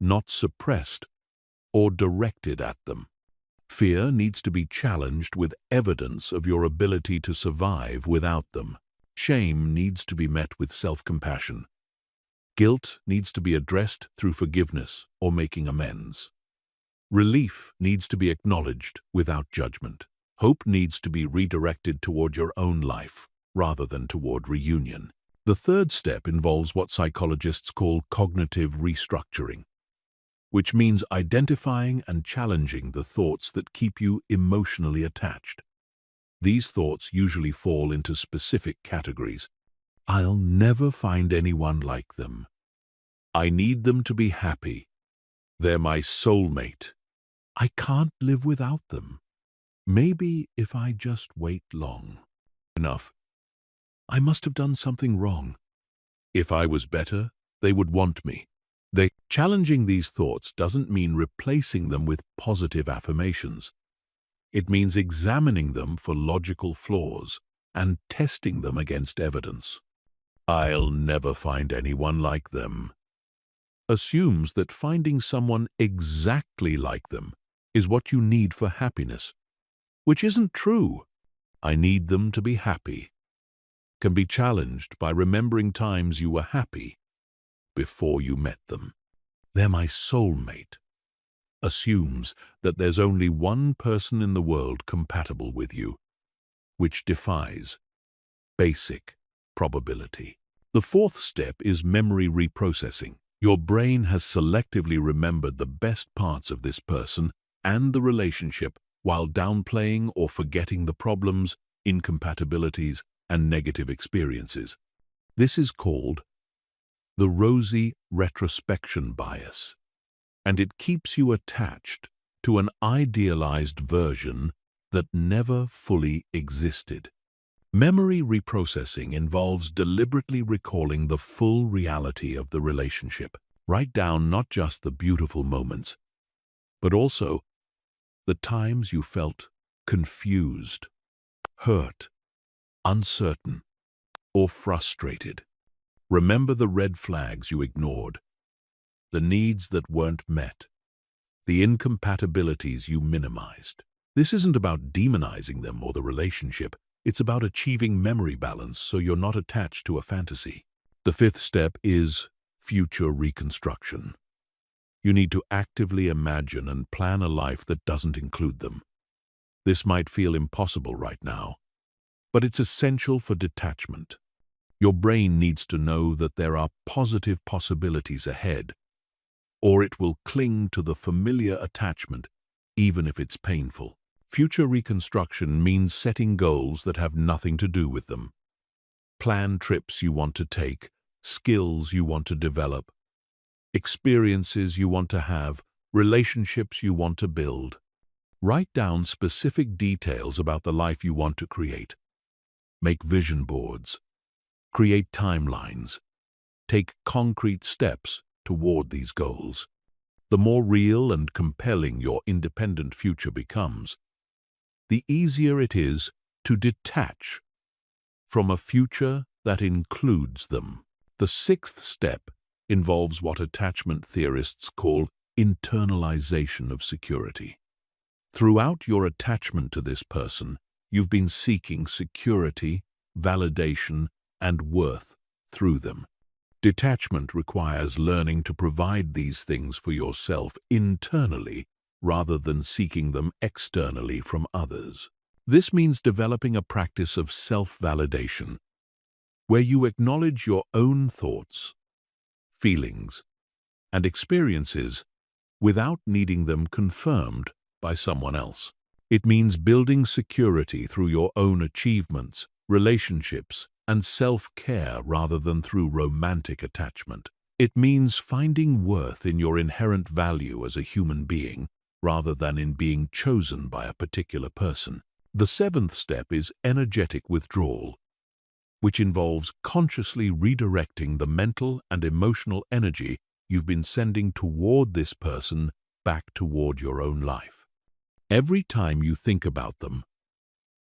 not suppressed or directed at them. Fear needs to be challenged with evidence of your ability to survive without them. Shame needs to be met with self-compassion. Guilt needs to be addressed through forgiveness or making amends. Relief needs to be acknowledged without judgment. Hope needs to be redirected toward your own life rather than toward reunion. The third step involves what psychologists call cognitive restructuring, which means identifying and challenging the thoughts that keep you emotionally attached. These thoughts usually fall into specific categories. I'll never find anyone like them. I need them to be happy. They're my soulmate. I can't live without them. Maybe if I just wait long enough. I must have done something wrong. If I was better, they would want me. Challenging these thoughts doesn't mean replacing them with positive affirmations. It means examining them for logical flaws and testing them against evidence. I'll never find anyone like them assumes that finding someone exactly like them is what you need for happiness, which isn't true. I need them to be happy can be challenged by remembering times you were happy before you met them. They're my soulmate assumes that there's only one person in the world compatible with you, which defies basic probability. The fourth step is memory reprocessing. Your brain has selectively remembered the best parts of this person and the relationship while downplaying or forgetting the problems, incompatibilities, and negative experiences. This is called the rosy retrospection bias, and it keeps you attached to an idealized version that never fully existed. Memory reprocessing involves deliberately recalling the full reality of the relationship. Write down not just the beautiful moments, but also the times you felt confused, hurt, uncertain, or frustrated. Remember the red flags you ignored, the needs that weren't met, the incompatibilities you minimized. This isn't about demonizing them or the relationship. It's about achieving memory balance so you're not attached to a fantasy. The fifth step is future reconstruction. You need to actively imagine and plan a life that doesn't include them. This might feel impossible right now, but it's essential for detachment. Your brain needs to know that there are positive possibilities ahead, or it will cling to the familiar attachment, even if it's painful. Future reconstruction means setting goals that have nothing to do with them. Plan trips you want to take, skills you want to develop, experiences you want to have, relationships you want to build. Write down specific details about the life you want to create. Make vision boards. Create timelines. Take concrete steps toward these goals. The more real and compelling your independent future becomes, the easier it is to detach from a future that includes them. The sixth step involves what attachment theorists call internalization of security. Throughout your attachment to this person, you've been seeking security, validation, and worth through them. Detachment requires learning to provide these things for yourself internally rather than seeking them externally from others. This means developing a practice of self-validation, where you acknowledge your own thoughts, feelings, and experiences without needing them confirmed by someone else. It means building security through your own achievements, relationships, and self-care rather than through romantic attachment. It means finding worth in your inherent value as a human being rather than in being chosen by a particular person. The seventh step is energetic withdrawal, which involves consciously redirecting the mental and emotional energy you've been sending toward this person back toward your own life. Every time you think about them,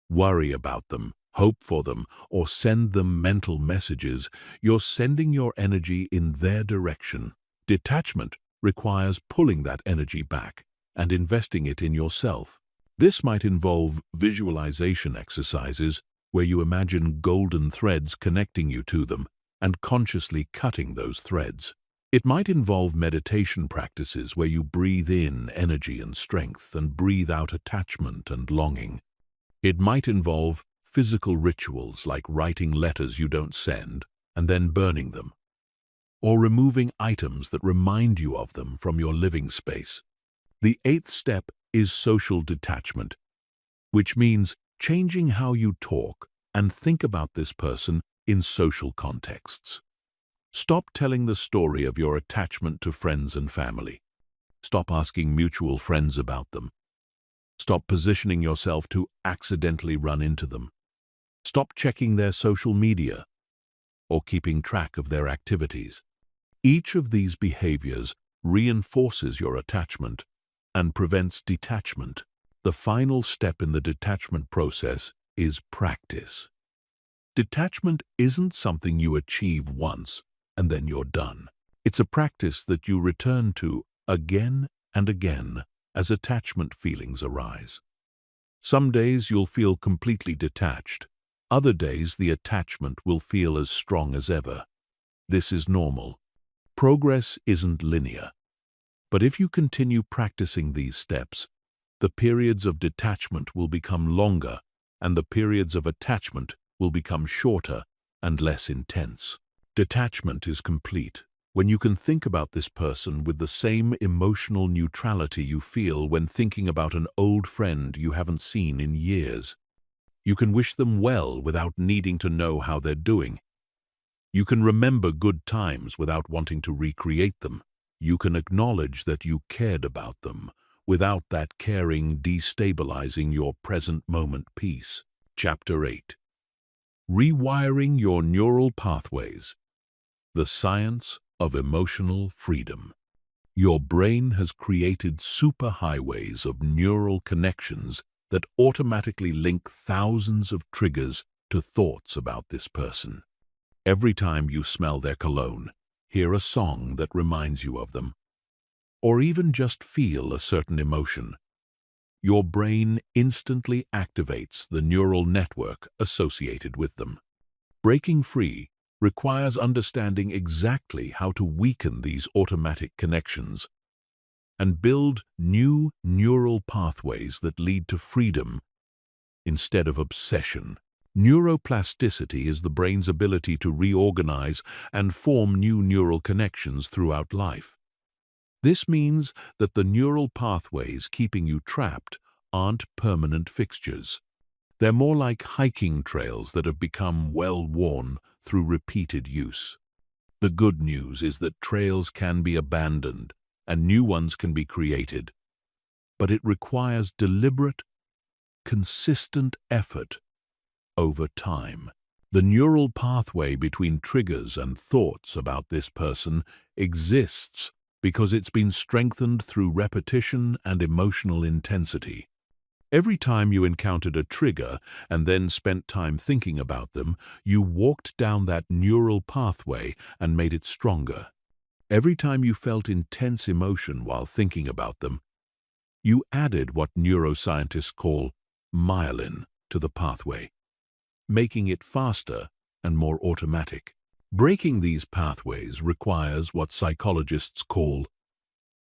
worry about them, hope for them, or send them mental messages, you're sending your energy in their direction. Detachment requires pulling that energy back and investing it in yourself. This might involve visualization exercises where you imagine golden threads connecting you to them and consciously cutting those threads. It might involve meditation practices where you breathe in energy and strength and breathe out attachment and longing. It might involve physical rituals like writing letters you don't send and then burning them, or removing items that remind you of them from your living space. The eighth step is social detachment, which means changing how you talk and think about this person in social contexts. Stop telling the story of your attachment to friends and family. Stop asking mutual friends about them. Stop positioning yourself to accidentally run into them. Stop checking their social media or keeping track of their activities. Each of these behaviors reinforces your attachment and prevents detachment. The final step in the detachment process is practice. Detachment isn't something you achieve once and then you're done. It's a practice that you return to again and again as attachment feelings arise. Some days you'll feel completely detached. Other days the attachment will feel as strong as ever. This is normal. Progress isn't linear. But if you continue practicing these steps, the periods of detachment will become longer and the periods of attachment will become shorter and less intense. Detachment is complete when you can think about this person with the same emotional neutrality you feel when thinking about an old friend you haven't seen in years. You can wish them well without needing to know how they're doing. You can remember good times without wanting to recreate them. You can acknowledge that you cared about them without that caring destabilizing your present moment peace. Chapter 8. Rewiring your neural pathways. The science of emotional freedom. Your brain has created superhighways of neural connections that automatically link thousands of triggers to thoughts about this person. Every time you smell their cologne, hear a song that reminds you of them, or even just feel a certain emotion, your brain instantly activates the neural network associated with them. Breaking free requires understanding exactly how to weaken these automatic connections and build new neural pathways that lead to freedom instead of obsession. Neuroplasticity is the brain's ability to reorganize and form new neural connections throughout life. This means that the neural pathways keeping you trapped aren't permanent fixtures. They're more like hiking trails that have become well-worn through repeated use. The good news is that trails can be abandoned and new ones can be created, but it requires deliberate, consistent effort over time. The neural pathway between triggers and thoughts about this person exists because it's been strengthened through repetition and emotional intensity. Every time you encountered a trigger and then spent time thinking about them, you walked down that neural pathway and made it stronger. Every time you felt intense emotion while thinking about them, you added what neuroscientists call myelin to the pathway, making it faster and more automatic. Breaking these pathways requires what psychologists call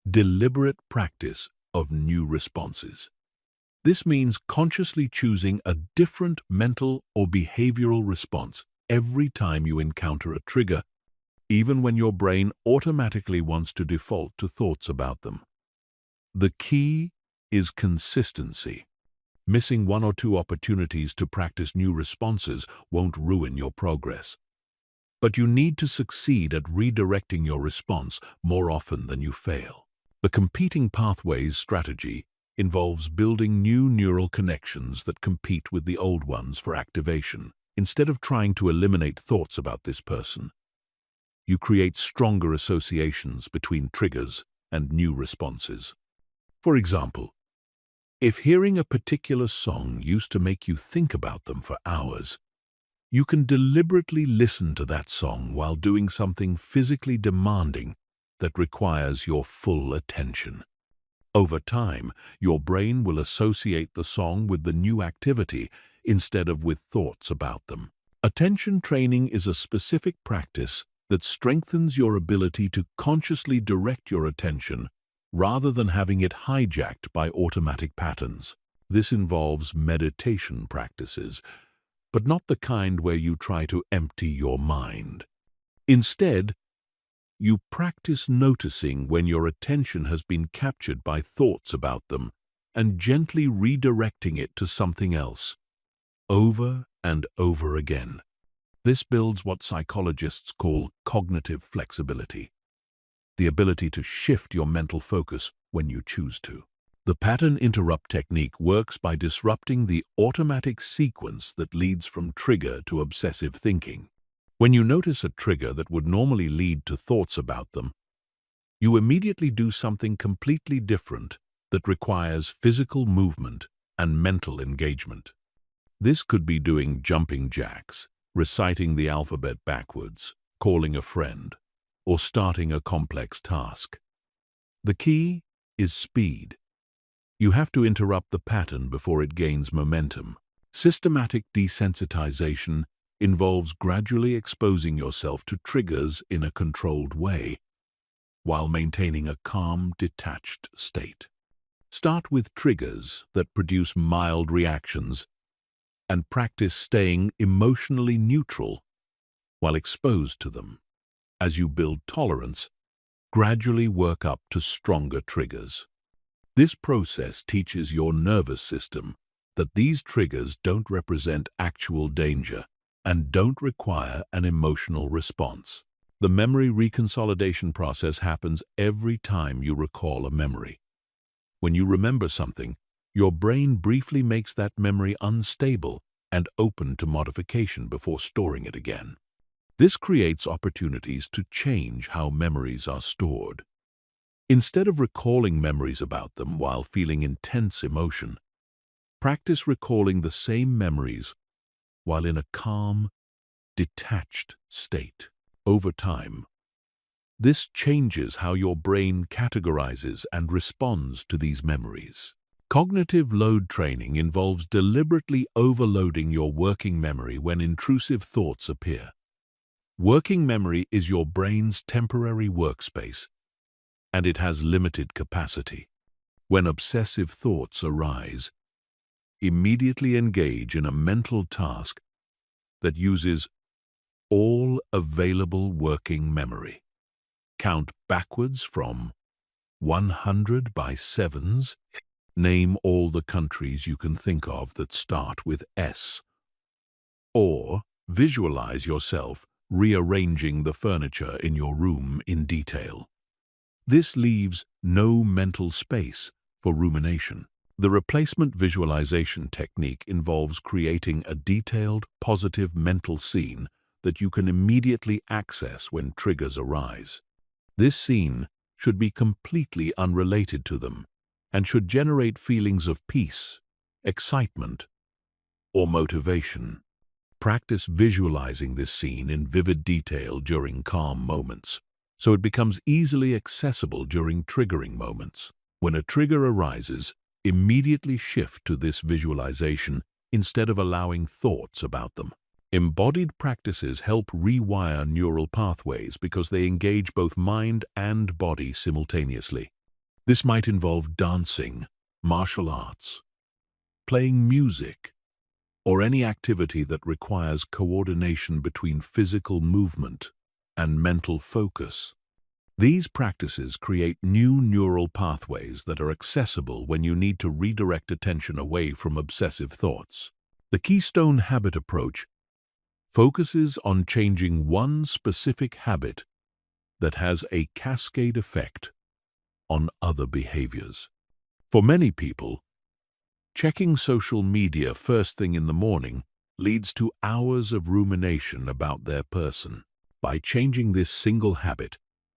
deliberate practice of new responses. This means consciously choosing a different mental or behavioral response every time you encounter a trigger, even when your brain automatically wants to default to thoughts about them. The key is consistency. Missing one or two opportunities to practice new responses won't ruin your progress. But you need to succeed at redirecting your response more often than you fail. The competing pathways strategy involves building new neural connections that compete with the old ones for activation. Instead of trying to eliminate thoughts about this person, you create stronger associations between triggers and new responses. For example, if hearing a particular song used to make you think about them for hours, you can deliberately listen to that song while doing something physically demanding that requires your full attention. Over time, your brain will associate the song with the new activity instead of with thoughts about them. Attention training is a specific practice that strengthens your ability to consciously direct your attention rather than having it hijacked by automatic patterns. This involves meditation practices, but not the kind where you try to empty your mind. Instead, you practice noticing when your attention has been captured by thoughts about them and gently redirecting it to something else, over and over again. This builds what psychologists call cognitive flexibility, the ability to shift your mental focus when you choose to. The pattern interrupt technique works by disrupting the automatic sequence that leads from trigger to obsessive thinking. When you notice a trigger that would normally lead to thoughts about them, you immediately do something completely different that requires physical movement and mental engagement. This could be doing jumping jacks, reciting the alphabet backwards, calling a friend, or starting a complex task. The key is speed. You have to interrupt the pattern before it gains momentum. Systematic desensitization involves gradually exposing yourself to triggers in a controlled way, while maintaining a calm, detached state. Start with triggers that produce mild reactions and practice staying emotionally neutral while exposed to them. As you build tolerance, gradually work up to stronger triggers. This process teaches your nervous system that these triggers don't represent actual danger and don't require an emotional response. The memory reconsolidation process happens every time you recall a memory. When you remember something, your brain briefly makes that memory unstable and open to modification before storing it again. This creates opportunities to change how memories are stored. Instead of recalling memories about them while feeling intense emotion, practice recalling the same memories while in a calm, detached state. Over time, this changes how your brain categorizes and responds to these memories. Cognitive load training involves deliberately overloading your working memory when intrusive thoughts appear. Working memory is your brain's temporary workspace, and it has limited capacity. When obsessive thoughts arise, immediately engage in a mental task that uses all available working memory. Count backwards from 100 by 7s. Name all the countries you can think of that start with S. Or visualize yourself rearranging the furniture in your room in detail. This leaves no mental space for rumination. The replacement visualization technique involves creating a detailed, positive mental scene that you can immediately access when triggers arise. This scene should be completely unrelated to them and should generate feelings of peace, excitement, or motivation. Practice visualizing this scene in vivid detail during calm moments, so it becomes easily accessible during triggering moments. When a trigger arises, immediately shift to this visualization instead of allowing thoughts about them. Embodied practices help rewire neural pathways because they engage both mind and body simultaneously. This might involve dancing, martial arts, playing music, or any activity that requires coordination between physical movement and mental focus. These practices create new neural pathways that are accessible when you need to redirect attention away from obsessive thoughts. The Keystone Habit approach focuses on changing one specific habit that has a cascade effect on other behaviors. For many people, checking social media first thing in the morning leads to hours of rumination about their person. By changing this single habit,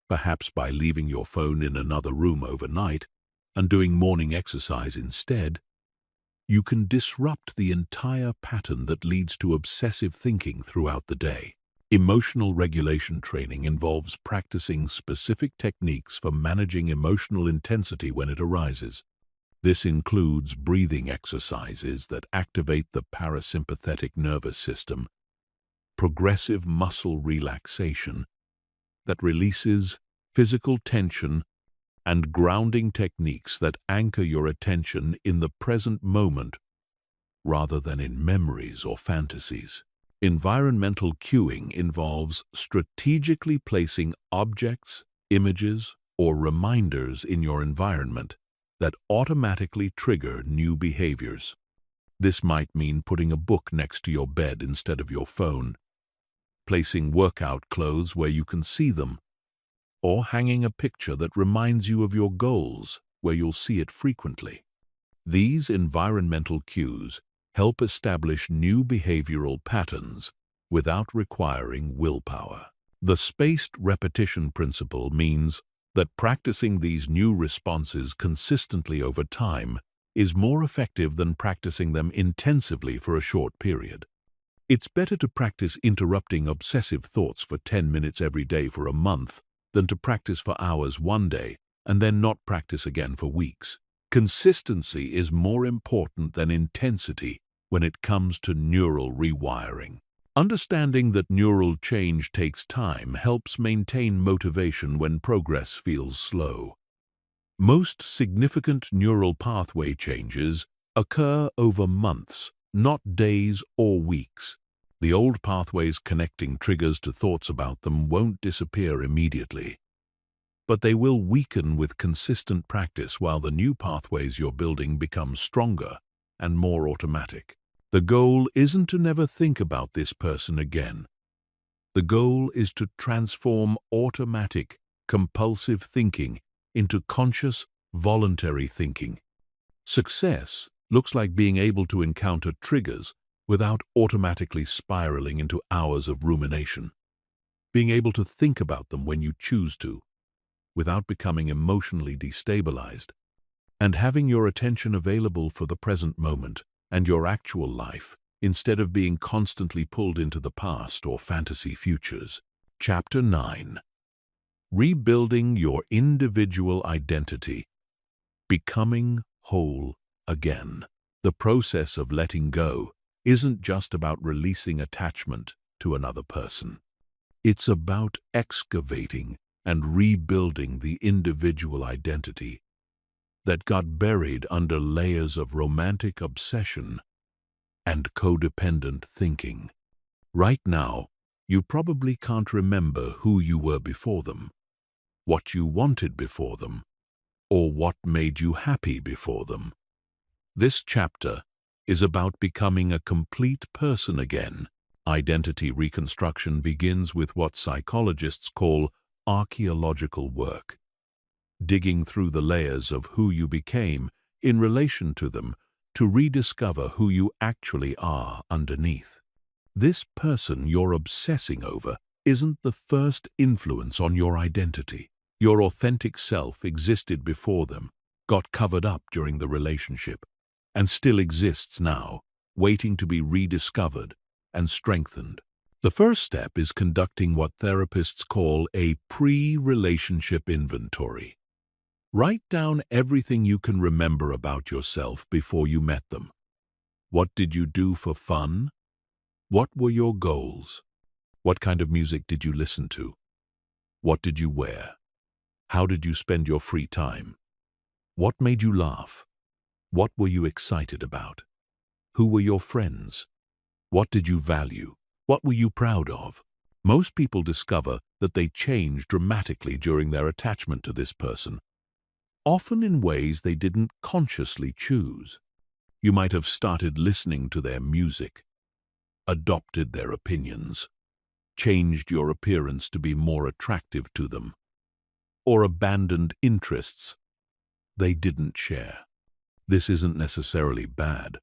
perhaps by leaving your phone in another room overnight and doing morning exercise instead, you can disrupt the entire pattern that leads to obsessive thinking throughout the day. Emotional regulation training involves practicing specific techniques for managing emotional intensity when it arises. This includes breathing exercises that activate the parasympathetic nervous system, progressive muscle relaxation that releases physical tension, and grounding techniques that anchor your attention in the present moment rather than in memories or fantasies. Environmental cueing involves strategically placing objects, images, or reminders in your environment that automatically trigger new behaviors. This might mean putting a book next to your bed instead of your phone, placing workout clothes where you can see them, or hanging a picture that reminds you of your goals where you'll see it frequently. These environmental cues help establish new behavioral patterns without requiring willpower. The spaced repetition principle means that practicing these new responses consistently over time is more effective than practicing them intensively for a short period. It's better to practice interrupting obsessive thoughts for 10 minutes every day for a month than to practice for hours one day and then not practice again for weeks. Consistency is more important than intensity when it comes to neural rewiring. Understanding that neural change takes time helps maintain motivation when progress feels slow. Most significant neural pathway changes occur over months, not days or weeks. The old pathways connecting triggers to thoughts about them won't disappear immediately, but they will weaken with consistent practice while the new pathways you're building become stronger and more automatic. The goal isn't to never think about this person again. The goal is to transform automatic, compulsive thinking into conscious, voluntary thinking. Success looks like being able to encounter triggers without automatically spiraling into hours of rumination. Being able to think about them when you choose to, without becoming emotionally destabilized, and having your attention available for the present moment and your actual life, instead of being constantly pulled into the past or fantasy futures. Chapter 9. Rebuilding your individual identity. Becoming whole again. The process of letting go isn't just about releasing attachment to another person. It's about excavating and rebuilding the individual identity that got buried under layers of romantic obsession and codependent thinking. Right now, you probably can't remember who you were before them, what you wanted before them, or what made you happy before them. This chapter is about becoming a complete person again. Identity reconstruction begins with what psychologists call archaeological work, digging through the layers of who you became in relation to them to rediscover who you actually are underneath. This person you're obsessing over isn't the first influence on your identity. Your authentic self existed before them, got covered up during the relationship, and still exists now, waiting to be rediscovered and strengthened. The first step is conducting what therapists call a pre-relationship inventory. Write down everything you can remember about yourself before you met them. What did you do for fun? What were your goals? What kind of music did you listen to? What did you wear? How did you spend your free time? What made you laugh? What were you excited about? Who were your friends? What did you value? What were you proud of? Most people discover that they change dramatically during their attachment to this person, often in ways they didn't consciously choose. You might have started listening to their music, adopted their opinions, changed your appearance to be more attractive to them, or abandoned interests they didn't share. This isn't necessarily bad.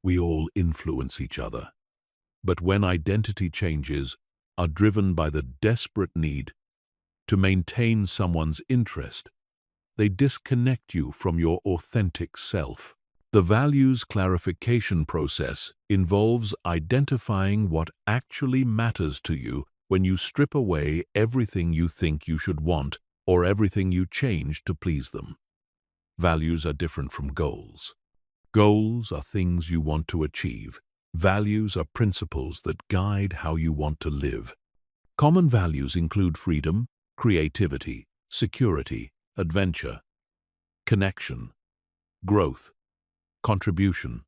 We all influence each other. But when identity changes are driven by the desperate need to maintain someone's interest, they disconnect you from your authentic self. The values clarification process involves identifying what actually matters to you when you strip away everything you think you should want or everything you change to please them. Values are different from goals. Goals are things you want to achieve. Values are principles that guide how you want to live. Common values include freedom, creativity, security, adventure, connection, growth, contribution,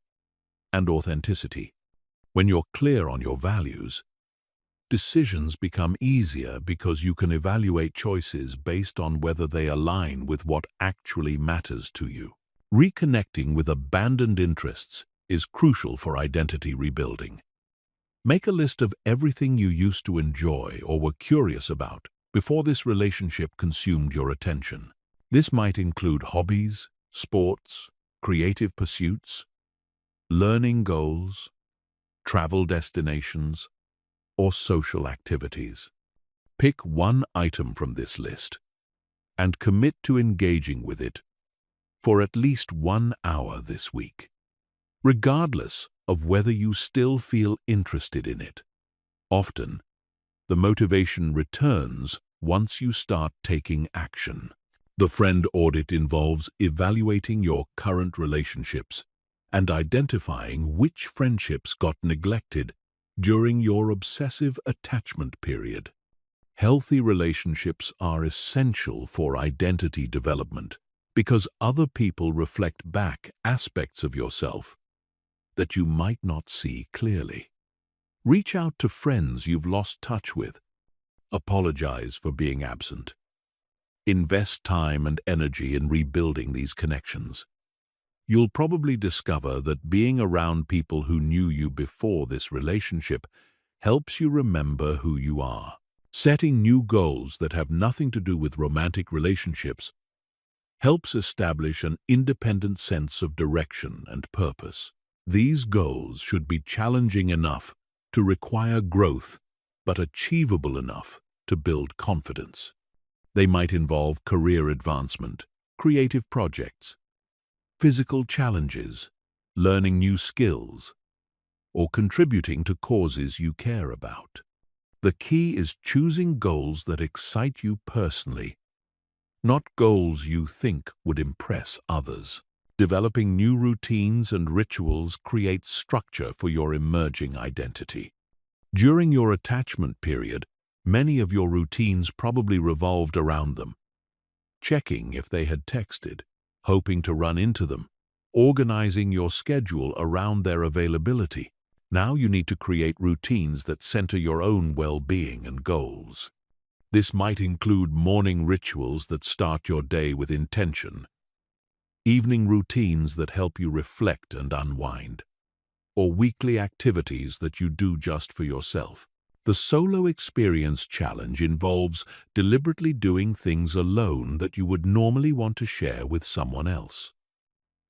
and authenticity. When you're clear on your values, decisions become easier because you can evaluate choices based on whether they align with what actually matters to you. Reconnecting with abandoned interests is crucial for identity rebuilding. Make a list of everything you used to enjoy or were curious about before this relationship consumed your attention. This might include hobbies, sports, creative pursuits, learning goals, travel destinations, or social activities. Pick one item from this list and commit to engaging with it for at least 1 hour this week, regardless of whether you still feel interested in it. Often, the motivation returns once you start taking action. The friend audit involves evaluating your current relationships and identifying which friendships got neglected during your obsessive attachment period. Healthy relationships are essential for identity development because other people reflect back aspects of yourself that you might not see clearly. Reach out to friends you've lost touch with. Apologize for being absent. Invest time and energy in rebuilding these connections. You'll probably discover that being around people who knew you before this relationship helps you remember who you are. Setting new goals that have nothing to do with romantic relationships helps establish an independent sense of direction and purpose. These goals should be challenging enough to require growth, but achievable enough to build confidence. They might involve career advancement, creative projects, physical challenges, learning new skills, or contributing to causes you care about. The key is choosing goals that excite you personally, not goals you think would impress others. Developing new routines and rituals creates structure for your emerging identity. During your attachment period, many of your routines probably revolved around them. Checking if they had texted, hoping to run into them, organizing your schedule around their availability. Now you need to create routines that center your own well-being and goals. This might include morning rituals that start your day with intention, evening routines that help you reflect and unwind, or weekly activities that you do just for yourself. The Solo Experience Challenge involves deliberately doing things alone that you would normally want to share with someone else.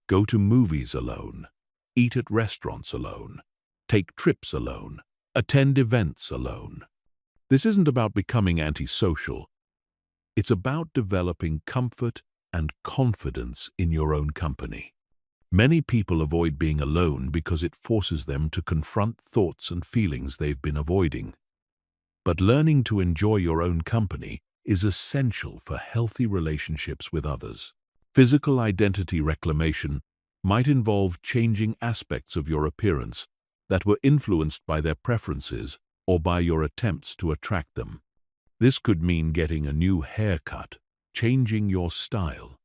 Go to movies alone, eat at restaurants alone, take trips alone, attend events alone. This isn't about becoming antisocial. It's about developing comfort and confidence in your own company. Many people avoid being alone because it forces them to confront thoughts and feelings they've been avoiding. But learning to enjoy your own company is essential for healthy relationships with others. Physical identity reclamation might involve changing aspects of your appearance that were influenced by their preferences or by your attempts to attract them. This could mean getting a new haircut, changing your style,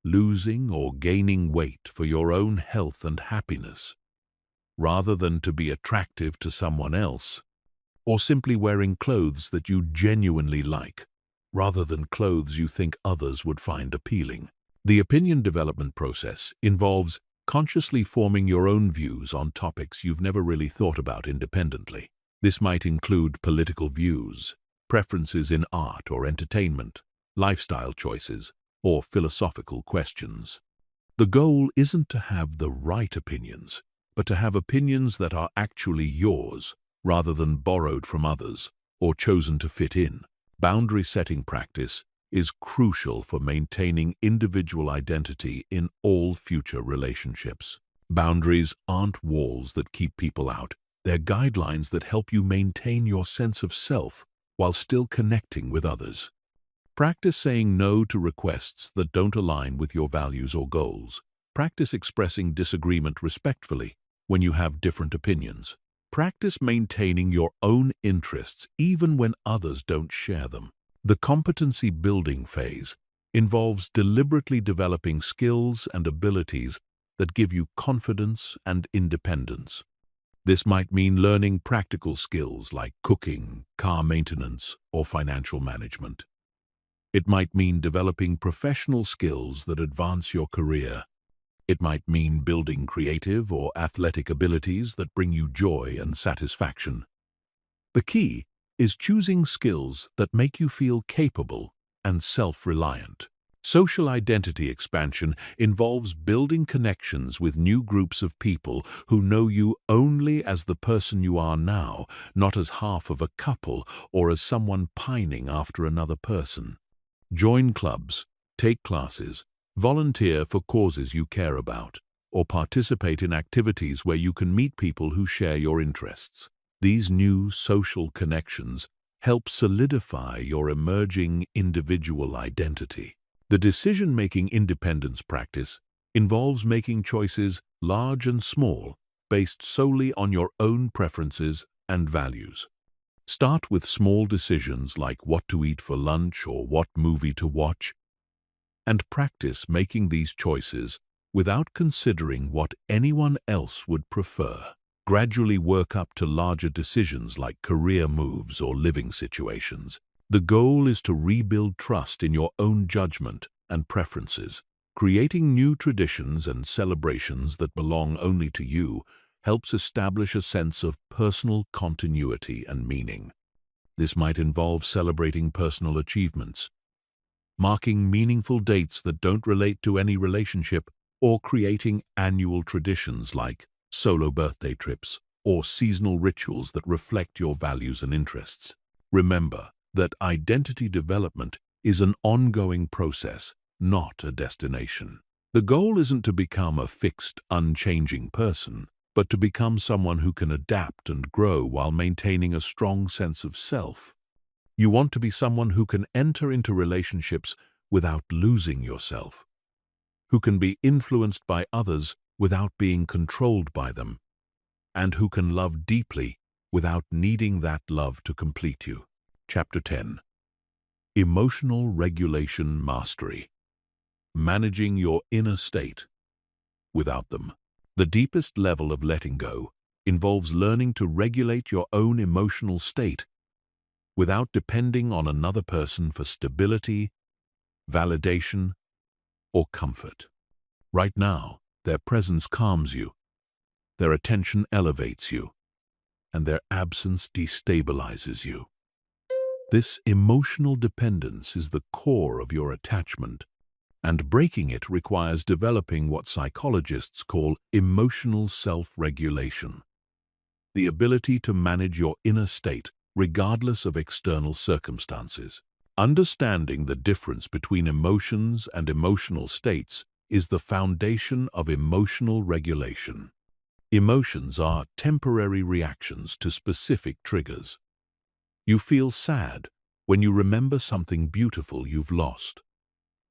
losing or gaining weight for your own health and happiness, rather than to be attractive to someone else, or simply wearing clothes that you genuinely like, rather than clothes you think others would find appealing. The opinion development process involves consciously forming your own views on topics you've never really thought about independently. This might include political views, preferences in art or entertainment, lifestyle choices, or philosophical questions. The goal isn't to have the right opinions, but to have opinions that are actually yours, rather than borrowed from others or chosen to fit in. Boundary setting practice is crucial for maintaining individual identity in all future relationships. Boundaries aren't walls that keep people out. They're guidelines that help you maintain your sense of self while still connecting with others. Practice saying no to requests that don't align with your values or goals. Practice expressing disagreement respectfully when you have different opinions. Practice maintaining your own interests even when others don't share them. The competency building phase involves deliberately developing skills and abilities that give you confidence and independence. This might mean learning practical skills like cooking, car maintenance, or financial management. It might mean developing professional skills that advance your career. It might mean building creative or athletic abilities that bring you joy and satisfaction. The key is choosing skills that make you feel capable and self-reliant. Social identity expansion involves building connections with new groups of people who know you only as the person you are now, not as half of a couple or as someone pining after another person. Join clubs, take classes, volunteer for causes you care about, or participate in activities where you can meet people who share your interests. These new social connections help solidify your emerging individual identity. The decision-making independence practice involves making choices, large and small, based solely on your own preferences and values. Start with small decisions like what to eat for lunch or what movie to watch, and practice making these choices without considering what anyone else would prefer. Gradually work up to larger decisions like career moves or living situations. The goal is to rebuild trust in your own judgment and preferences. Creating new traditions and celebrations that belong only to you helps establish a sense of personal continuity and meaning. This might involve celebrating personal achievements, marking meaningful dates that don't relate to any relationship, or creating annual traditions like solo birthday trips or seasonal rituals that reflect your values and interests. Remember that identity development is an ongoing process, not a destination. The goal isn't to become a fixed, unchanging person, but to become someone who can adapt and grow while maintaining a strong sense of self. You want to be someone who can enter into relationships without losing yourself, who can be influenced by others without being controlled by them, and who can love deeply without needing that love to complete you. Chapter 10. Emotional Regulation Mastery. Managing your inner state without them. The deepest level of letting go involves learning to regulate your own emotional state without depending on another person for stability, validation, or comfort. Right now, their presence calms you, their attention elevates you, and their absence destabilizes you. This emotional dependence is the core of your attachment, and breaking it requires developing what psychologists call emotional self-regulation, the ability to manage your inner state regardless of external circumstances. Understanding the difference between emotions and emotional states is the foundation of emotional regulation. Emotions are temporary reactions to specific triggers. You feel sad when you remember something beautiful you've lost,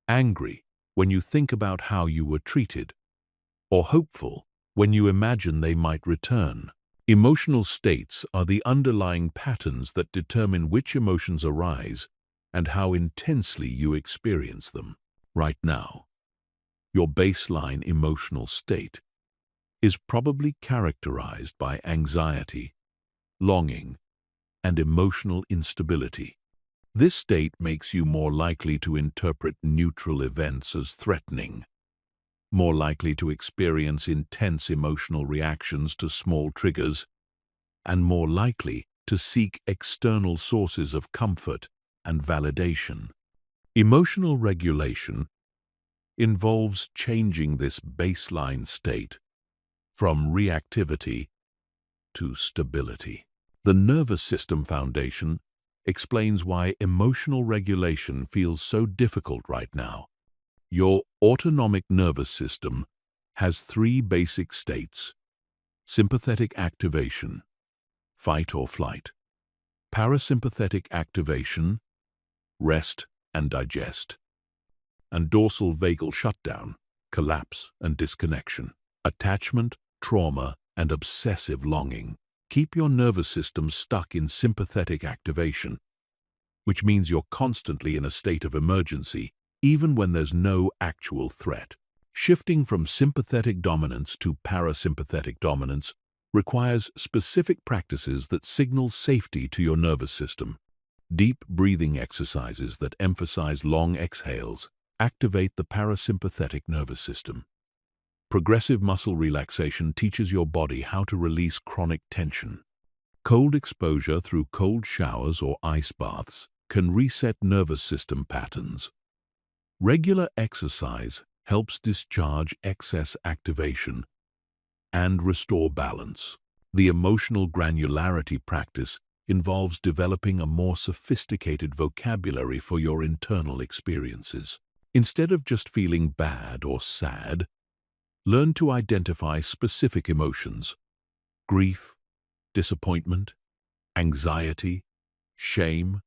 angry when you think about how you were treated, or hopeful when you imagine they might return. Emotional states are the underlying patterns that determine which emotions arise and how intensely you experience them. Right now, your baseline emotional state is probably characterized by anxiety, longing, and emotional instability. This state makes you more likely to interpret neutral events as threatening, more likely to experience intense emotional reactions to small triggers, and more likely to seek external sources of comfort and validation. Emotional regulation involves changing this baseline state from reactivity to stability. The Nervous System Foundation explains why emotional regulation feels so difficult right now. Your autonomic nervous system has three basic states: sympathetic activation, fight or flight; parasympathetic activation, rest and digest; and dorsal vagal shutdown, collapse and disconnection. Attachment, trauma, and obsessive longing keep your nervous system stuck in sympathetic activation, which means you're constantly in a state of emergency, even when there's no actual threat. Shifting from sympathetic dominance to parasympathetic dominance requires specific practices that signal safety to your nervous system. Deep breathing exercises that emphasize long exhales activate the parasympathetic nervous system. Progressive muscle relaxation teaches your body how to release chronic tension. Cold exposure through cold showers or ice baths can reset nervous system patterns. Regular exercise helps discharge excess activation and restore balance. The emotional granularity practice involves developing a more sophisticated vocabulary for your internal experiences. Instead of just feeling bad or sad, learn to identify specific emotions: grief, disappointment, anxiety, shame,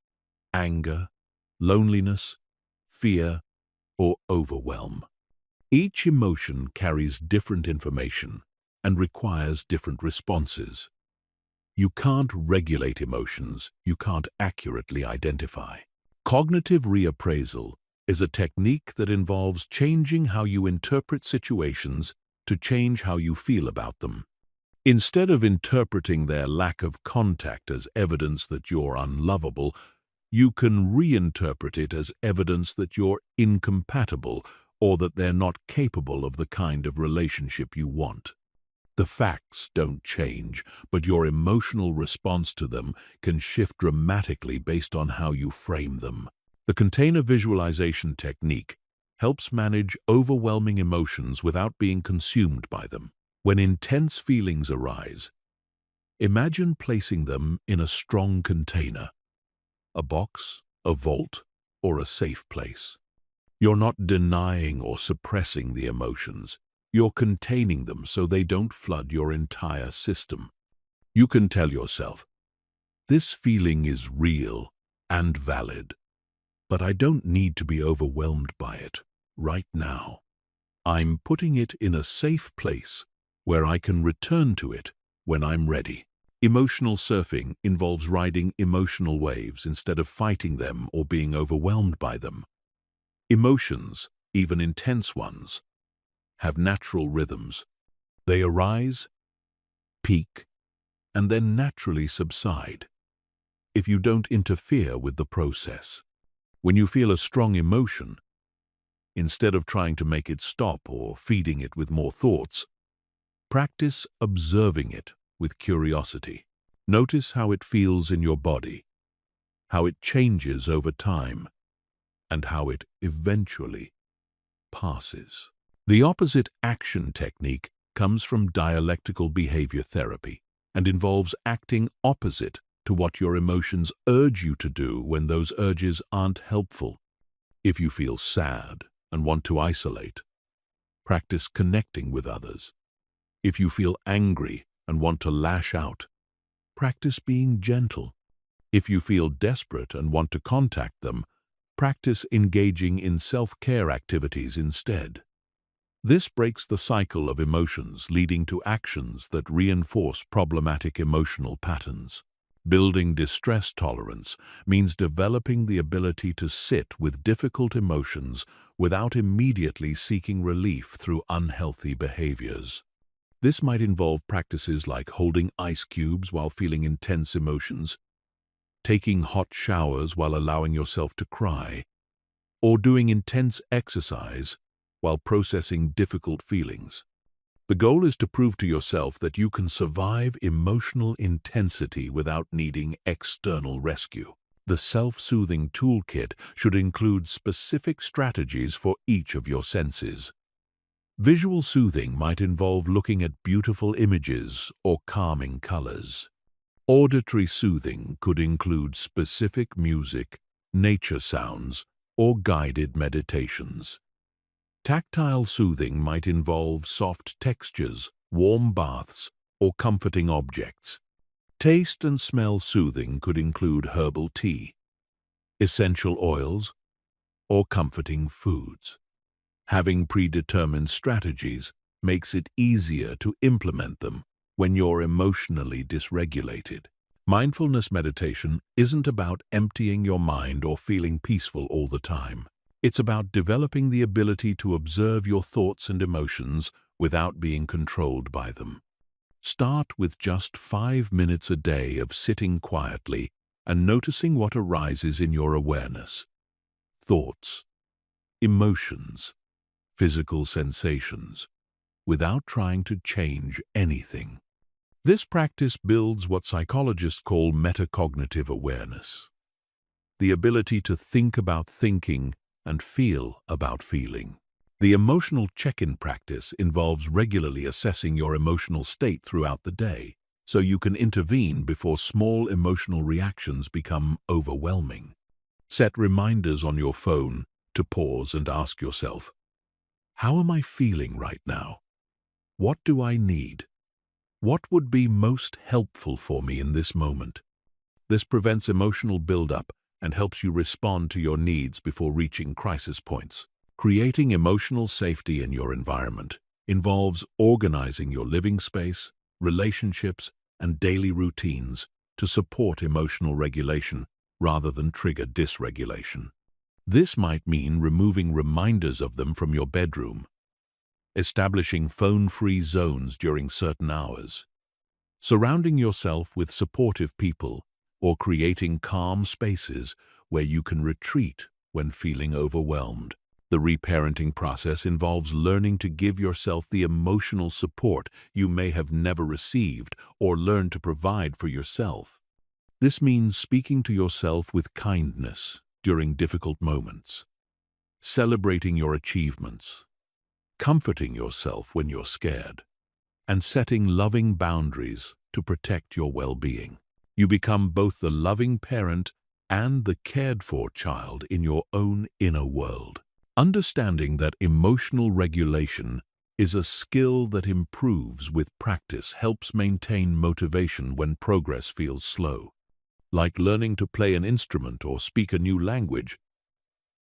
anger, loneliness, fear, or overwhelm. Each emotion carries different information and requires different responses. You can't regulate emotions you can't accurately identify. Cognitive reappraisal is a technique that involves changing how you interpret situations to change how you feel about them. Instead of interpreting their lack of contact as evidence that you're unlovable, you can reinterpret it as evidence that you're incompatible or that they're not capable of the kind of relationship you want. The facts don't change, but your emotional response to them can shift dramatically based on how you frame them. The container visualization technique helps manage overwhelming emotions without being consumed by them. When intense feelings arise, imagine placing them in a strong container, a box, a vault, or a safe place. You're not denying or suppressing the emotions. You're containing them so they don't flood your entire system. You can tell yourself, this feeling is real and valid, but I don't need to be overwhelmed by it right now. I'm putting it in a safe place where I can return to it when I'm ready. Emotional surfing involves riding emotional waves instead of fighting them or being overwhelmed by them. Emotions, even intense ones, have natural rhythms. They arise, peak, and then naturally subside. if you don't interfere with the process. When you feel a strong emotion, instead of trying to make it stop or feeding it with more thoughts, practice observing it with curiosity. Notice how it feels in your body, how it changes over time, and how it eventually passes. The opposite action technique comes from dialectical behavior therapy and involves acting opposite to what your emotions urge you to do when those urges aren't helpful. If you feel sad and want to isolate, practice connecting with others. If you feel angry and want to lash out, practice being gentle. If you feel desperate and want to contact them, practice engaging in self-care activities instead. This breaks the cycle of emotions, leading to actions that reinforce problematic emotional patterns. Building distress tolerance means developing the ability to sit with difficult emotions without immediately seeking relief through unhealthy behaviors. This might involve practices like holding ice cubes while feeling intense emotions, taking hot showers while allowing yourself to cry, or doing intense exercise while processing difficult feelings. The goal is to prove to yourself that you can survive emotional intensity without needing external rescue. The self-soothing toolkit should include specific strategies for each of your senses. Visual soothing might involve looking at beautiful images or calming colors. Auditory soothing could include specific music, nature sounds, or guided meditations. Tactile soothing might involve soft textures, warm baths, or comforting objects. Taste and smell soothing could include herbal tea, essential oils, or comforting foods. Having predetermined strategies makes it easier to implement them when you're emotionally dysregulated. Mindfulness meditation isn't about emptying your mind or feeling peaceful all the time. It's about developing the ability to observe your thoughts and emotions without being controlled by them. Start with just 5 minutes a day of sitting quietly and noticing what arises in your awareness. Thoughts, emotions, physical sensations, without trying to change anything. This practice builds what psychologists call metacognitive awareness, the ability to think about thinking and feel about feeling. The emotional check-in practice involves regularly assessing your emotional state throughout the day, so you can intervene before small emotional reactions become overwhelming. Set reminders on your phone to pause and ask yourself, how am I feeling right now? What do I need? What would be most helpful for me in this moment? This prevents emotional buildup and helps you respond to your needs before reaching crisis points. Creating emotional safety in your environment involves organizing your living space, relationships, and daily routines to support emotional regulation rather than trigger dysregulation. This might mean removing reminders of them from your bedroom, establishing phone-free zones during certain hours, surrounding yourself with supportive people, or creating calm spaces where you can retreat when feeling overwhelmed. The reparenting process involves learning to give yourself the emotional support you may have never received or learned to provide for yourself. This means speaking to yourself with kindness during difficult moments, celebrating your achievements, comforting yourself when you're scared, and setting loving boundaries to protect your well-being. You become both the loving parent and the cared-for child in your own inner world. Understanding that emotional regulation is a skill that improves with practice helps maintain motivation when progress feels slow. Like learning to play an instrument or speak a new language,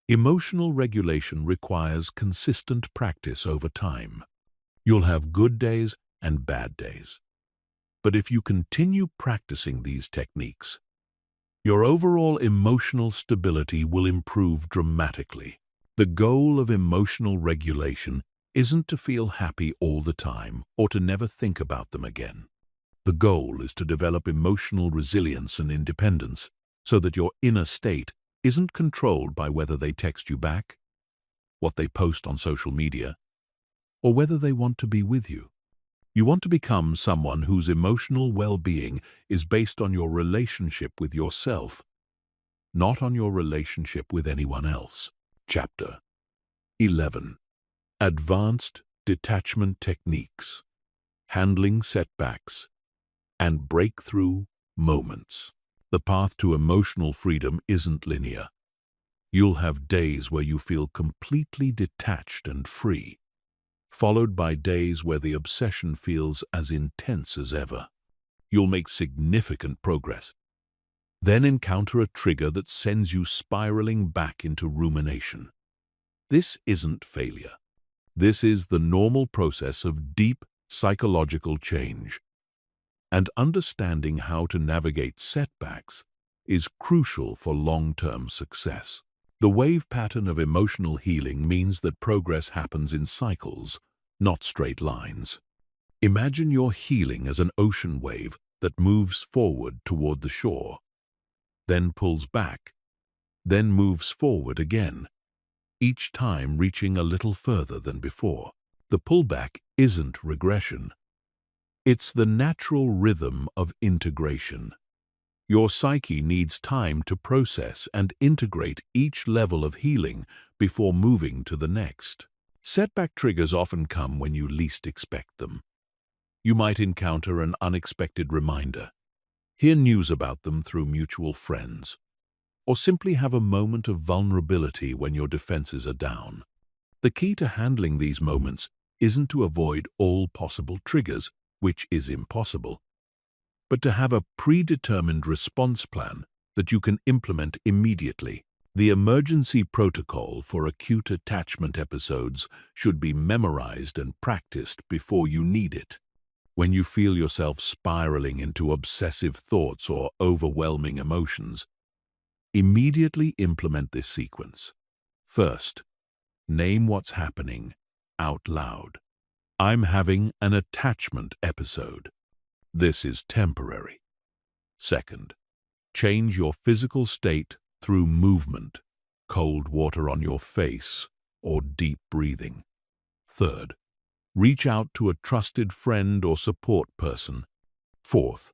emotional regulation requires consistent practice over time. You'll have good days and bad days. But if you continue practicing these techniques, your overall emotional stability will improve dramatically. The goal of emotional regulation isn't to feel happy all the time or to never think about them again. The goal is to develop emotional resilience and independence so that your inner state isn't controlled by whether they text you back, what they post on social media, or whether they want to be with you. You want to become someone whose emotional well-being is based on your relationship with yourself, not on your relationship with anyone else. Chapter 11. Advanced Detachment Techniques, Handling Setbacks, and Breakthrough Moments. The path to emotional freedom isn't linear. You'll have days where you feel completely detached and free, followed by days where the obsession feels as intense as ever. You'll make significant progress, then encounter a trigger that sends you spiraling back into rumination. This isn't failure. This is the normal process of deep psychological change. And understanding how to navigate setbacks is crucial for long-term success. The wave pattern of emotional healing means that progress happens in cycles, not straight lines. Imagine your healing as an ocean wave that moves forward toward the shore, then pulls back, then moves forward again, each time reaching a little further than before. The pullback isn't regression. It's the natural rhythm of integration. Your psyche needs time to process and integrate each level of healing before moving to the next. Setback triggers often come when you least expect them. You might encounter an unexpected reminder, hear news about them through mutual friends, or simply have a moment of vulnerability when your defenses are down. The key to handling these moments isn't to avoid all possible triggers, which is impossible, but to have a predetermined response plan that you can implement immediately. The emergency protocol for acute attachment episodes should be memorized and practiced before you need it. When you feel yourself spiraling into obsessive thoughts or overwhelming emotions, immediately implement this sequence. First, name what's happening out loud. I'm having an attachment episode. This is temporary. Second, change your physical state through movement, cold water on your face, or deep breathing. Third, reach out to a trusted friend or support person. Fourth,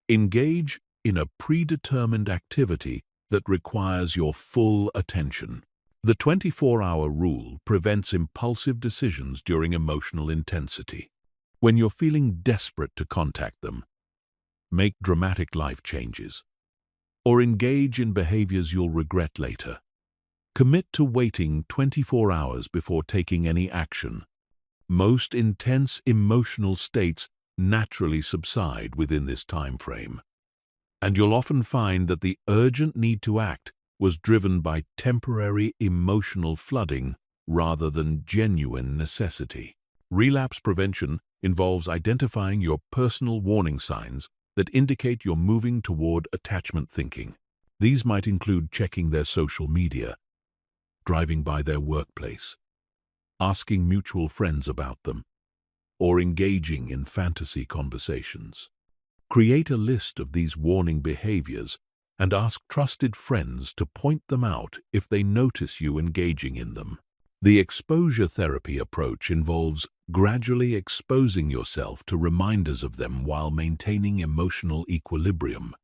engage in a predetermined activity that requires your full attention. The 24-hour rule prevents impulsive decisions during emotional intensity. When you're feeling desperate to contact them, make dramatic life changes, or engage in behaviors you'll regret later. Commit to waiting 24 hours before taking any action. Most intense emotional states naturally subside within this time frame, and you'll often find that the urgent need to act was driven by temporary emotional flooding rather than genuine necessity. Relapse prevention involves identifying your personal warning signs that indicate you're moving toward attachment thinking. These might include checking their social media, driving by their workplace, asking mutual friends about them, or engaging in fantasy conversations. Create a list of these warning behaviors and ask trusted friends to point them out if they notice you engaging in them. The exposure therapy approach involves gradually exposing yourself to reminders of them while maintaining emotional equilibrium.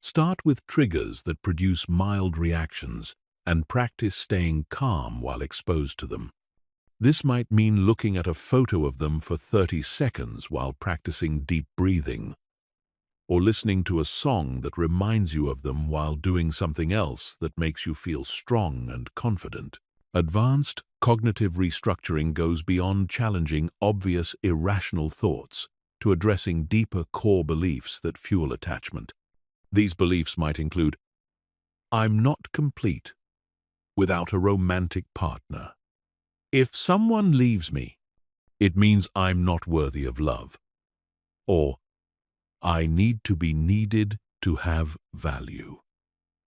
Start with triggers that produce mild reactions and practice staying calm while exposed to them. This might mean looking at a photo of them for 30 seconds while practicing deep breathing, or listening to a song that reminds you of them while doing something else that makes you feel strong and confident. Advanced cognitive restructuring goes beyond challenging obvious irrational thoughts to addressing deeper core beliefs that fuel attachment. These beliefs might include, I'm not complete without a romantic partner. If someone leaves me, it means I'm not worthy of love. Or, I need to be needed to have value.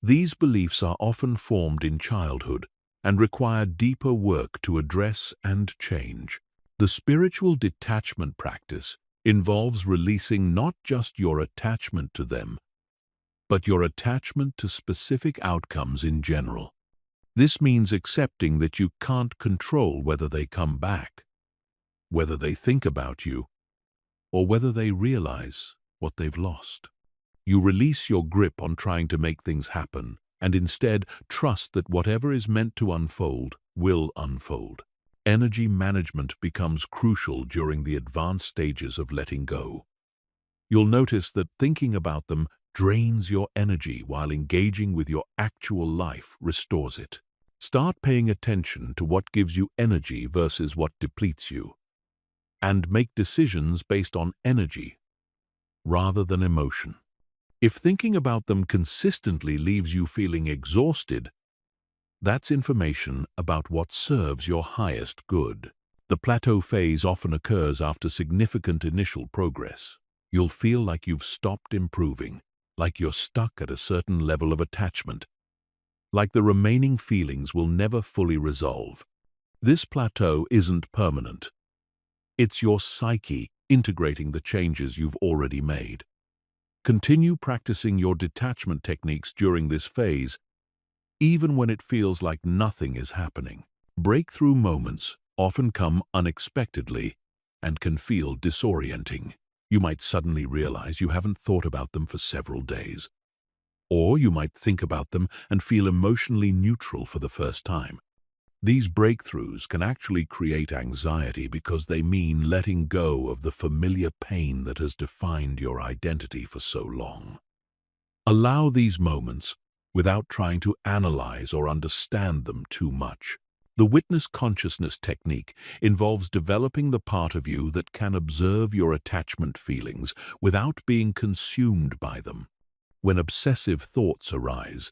These beliefs are often formed in childhood and require deeper work to address and change. The spiritual detachment practice involves releasing not just your attachment to them, but your attachment to specific outcomes in general. This means accepting that you can't control whether they come back, whether they think about you, or whether they realize what they've lost. You release your grip on trying to make things happen and instead trust that whatever is meant to unfold will unfold. Energy management becomes crucial during the advanced stages of letting go. You'll notice that thinking about them drains your energy while engaging with your actual life restores it. Start paying attention to what gives you energy versus what depletes you, and make decisions based on energy rather than emotion. If thinking about them consistently leaves you feeling exhausted, that's information about what serves your highest good. The plateau phase often occurs after significant initial progress. You'll feel like you've stopped improving, like you're stuck at a certain level of attachment, like the remaining feelings will never fully resolve. This plateau isn't permanent. It's your psyche integrating the changes you've already made. Continue practicing your detachment techniques during this phase, even when it feels like nothing is happening. Breakthrough moments often come unexpectedly and can feel disorienting. You might suddenly realize you haven't thought about them for several days. Or you might think about them and feel emotionally neutral for the first time. These breakthroughs can actually create anxiety because they mean letting go of the familiar pain that has defined your identity for so long. Allow these moments without trying to analyze or understand them too much. The witness consciousness technique involves developing the part of you that can observe your attachment feelings without being consumed by them. When obsessive thoughts arise,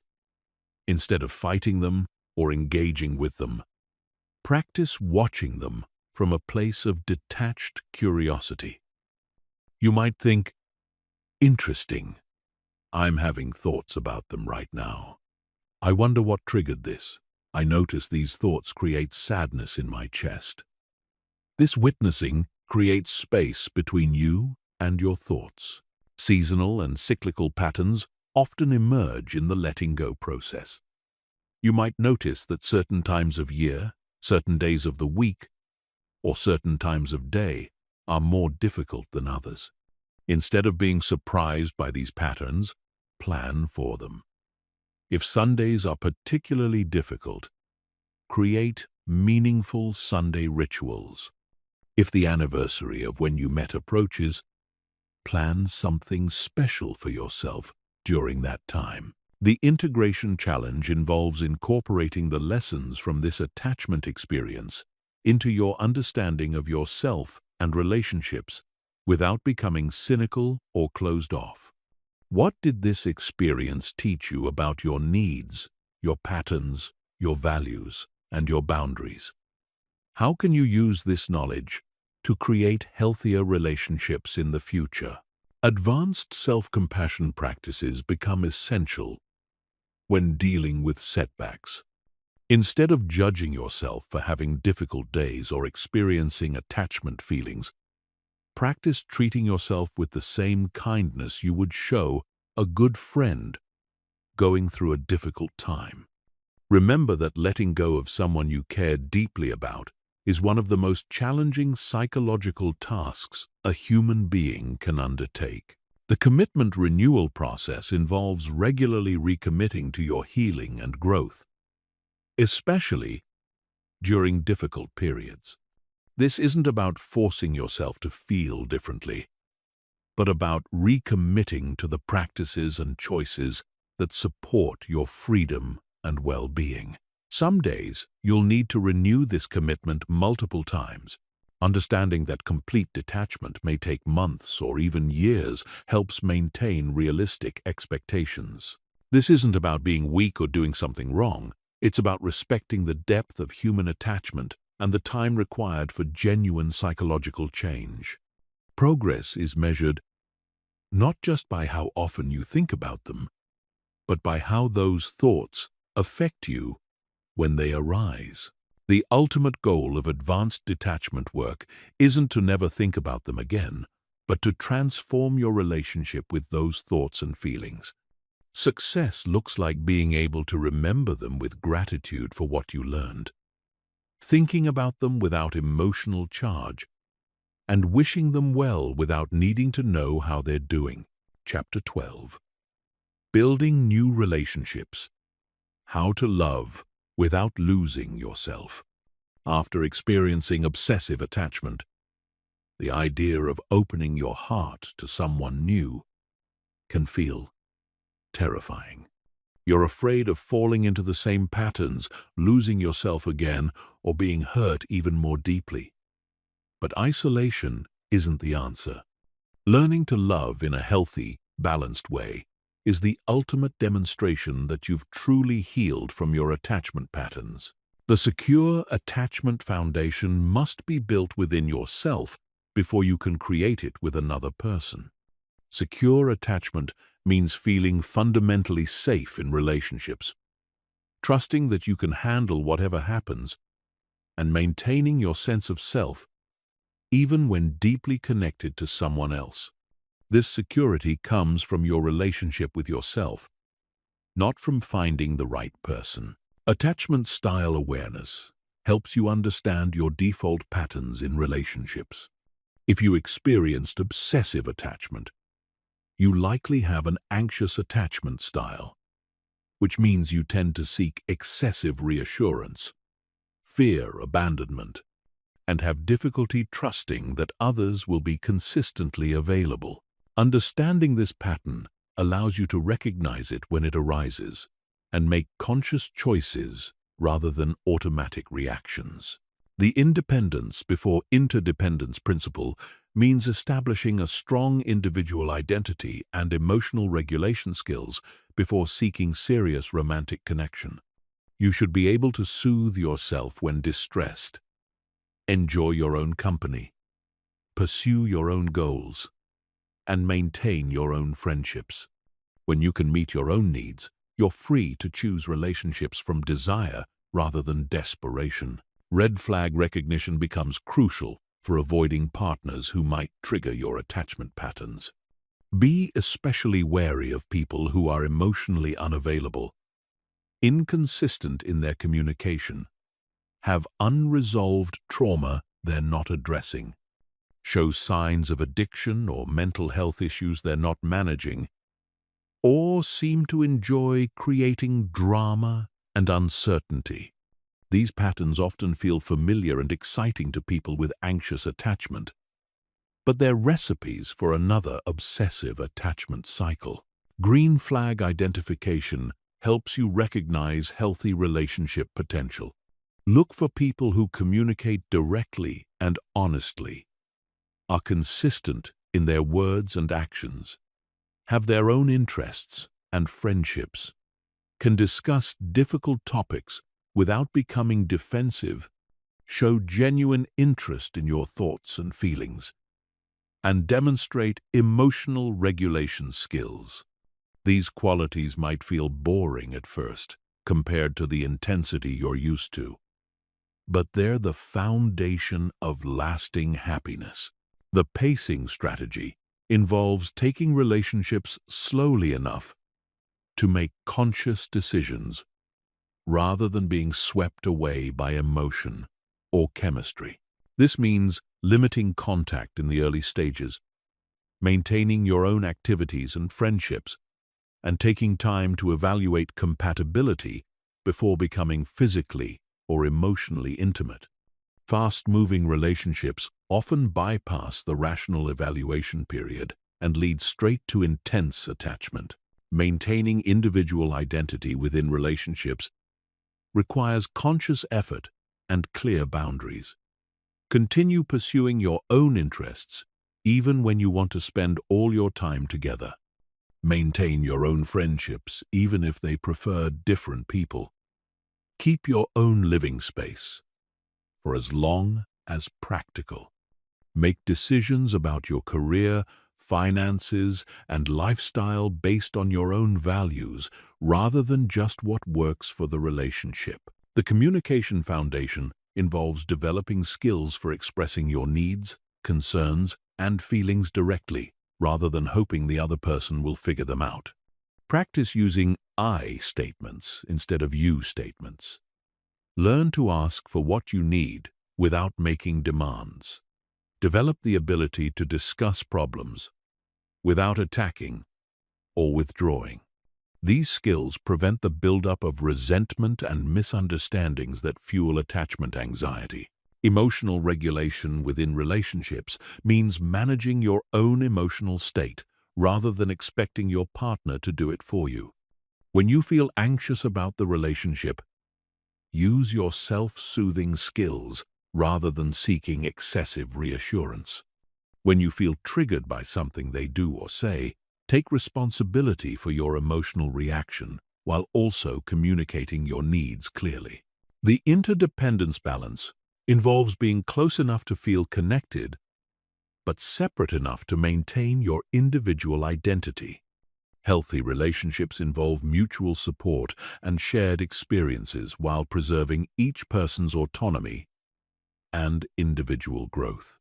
instead of fighting them or engaging with them, practice watching them from a place of detached curiosity. You might think, interesting, I'm having thoughts about them right now. I wonder what triggered this. I notice these thoughts create sadness in my chest. This witnessing creates space between you and your thoughts. Seasonal and cyclical patterns often emerge in the letting go process. You might notice that certain times of year, certain days of the week, or certain times of day are more difficult than others. Instead of being surprised by these patterns, plan for them. If Sundays are particularly difficult, create meaningful Sunday rituals. If the anniversary of when you met approaches, plan something special for yourself during that time. The integration challenge involves incorporating the lessons from this attachment experience into your understanding of yourself and relationships without becoming cynical or closed off. What did this experience teach you about your needs, your patterns, your values, and your boundaries? How can you use this knowledge to create healthier relationships in the future? Advanced self-compassion practices become essential when dealing with setbacks. Instead of judging yourself for having difficult days or experiencing attachment feelings, practice treating yourself with the same kindness you would show a good friend going through a difficult time. Remember that letting go of someone you care deeply about is one of the most challenging psychological tasks a human being can undertake. The commitment renewal process involves regularly recommitting to your healing and growth, especially during difficult periods. This isn't about forcing yourself to feel differently, but about recommitting to the practices and choices that support your freedom and well-being. Some days, you'll need to renew this commitment multiple times. Understanding that complete detachment may take months or even years helps maintain realistic expectations. This isn't about being weak or doing something wrong. It's about respecting the depth of human attachment and the time required for genuine psychological change. Progress is measured not just by how often you think about them, but by how those thoughts affect you when they arise. The ultimate goal of advanced detachment work isn't to never think about them again, but to transform your relationship with those thoughts and feelings. Success looks like being able to remember them with gratitude for what you learned, thinking about them without emotional charge, and wishing them well without needing to know how they're doing. Chapter 12. Building new relationships. How to love without losing yourself. After experiencing obsessive attachment, the idea of opening your heart to someone new can feel terrifying. You're afraid of falling into the same patterns, losing yourself again, or being hurt even more deeply. But isolation isn't the answer. Learning to love in a healthy, balanced way is the ultimate demonstration that you've truly healed from your attachment patterns. The secure attachment foundation must be built within yourself before you can create it with another person. Secure attachment means feeling fundamentally safe in relationships, trusting that you can handle whatever happens, and maintaining your sense of self even when deeply connected to someone else. This security comes from your relationship with yourself, not from finding the right person. Attachment style awareness helps you understand your default patterns in relationships. If you experienced obsessive attachment, you likely have an anxious attachment style, which means you tend to seek excessive reassurance, fear abandonment, and have difficulty trusting that others will be consistently available. Understanding this pattern allows you to recognize it when it arises and make conscious choices rather than automatic reactions. The independence before interdependence principle means establishing a strong individual identity and emotional regulation skills before seeking serious romantic connection. You should be able to soothe yourself when distressed, enjoy your own company, pursue your own goals, and maintain your own friendships. When you can meet your own needs, you're free to choose relationships from desire rather than desperation. Red flag recognition becomes crucial for avoiding partners who might trigger your attachment patterns. Be especially wary of people who are emotionally unavailable, inconsistent in their communication, have unresolved trauma they're not addressing, show signs of addiction or mental health issues they're not managing, or seem to enjoy creating drama and uncertainty. These patterns often feel familiar and exciting to people with anxious attachment, but they're recipes for another obsessive attachment cycle. Green flag identification helps you recognize healthy relationship potential. Look for people who communicate directly and honestly, are consistent in their words and actions, have their own interests and friendships, can discuss difficult topics without becoming defensive, show genuine interest in your thoughts and feelings, and demonstrate emotional regulation skills. These qualities might feel boring at first compared to the intensity you're used to, but they're the foundation of lasting happiness. The pacing strategy involves taking relationships slowly enough to make conscious decisions rather than being swept away by emotion or chemistry. This means limiting contact in the early stages, maintaining your own activities and friendships, and taking time to evaluate compatibility before becoming physically or emotionally intimate. Fast-moving relationships often bypass the rational evaluation period and lead straight to intense attachment. Maintaining individual identity within relationships requires conscious effort and clear boundaries. Continue pursuing your own interests, even when you want to spend all your time together. Maintain your own friendships, even if they prefer different people. Keep your own living space for as long as practical. Make decisions about your career, finances, and lifestyle based on your own values rather than just what works for the relationship. The communication foundation involves developing skills for expressing your needs, concerns, and feelings directly, rather than hoping the other person will figure them out. Practice using I statements instead of you statements. Learn to ask for what you need without making demands. Develop the ability to discuss problems without attacking or withdrawing. These skills prevent the buildup of resentment and misunderstandings that fuel attachment anxiety. Emotional regulation within relationships means managing your own emotional state rather than expecting your partner to do it for you. When you feel anxious about the relationship, use your self-soothing skills rather than seeking excessive reassurance. When you feel triggered by something they do or say, take responsibility for your emotional reaction while also communicating your needs clearly. The interdependence balance involves being close enough to feel connected, but separate enough to maintain your individual identity. Healthy relationships involve mutual support and shared experiences while preserving each person's autonomy and individual growth.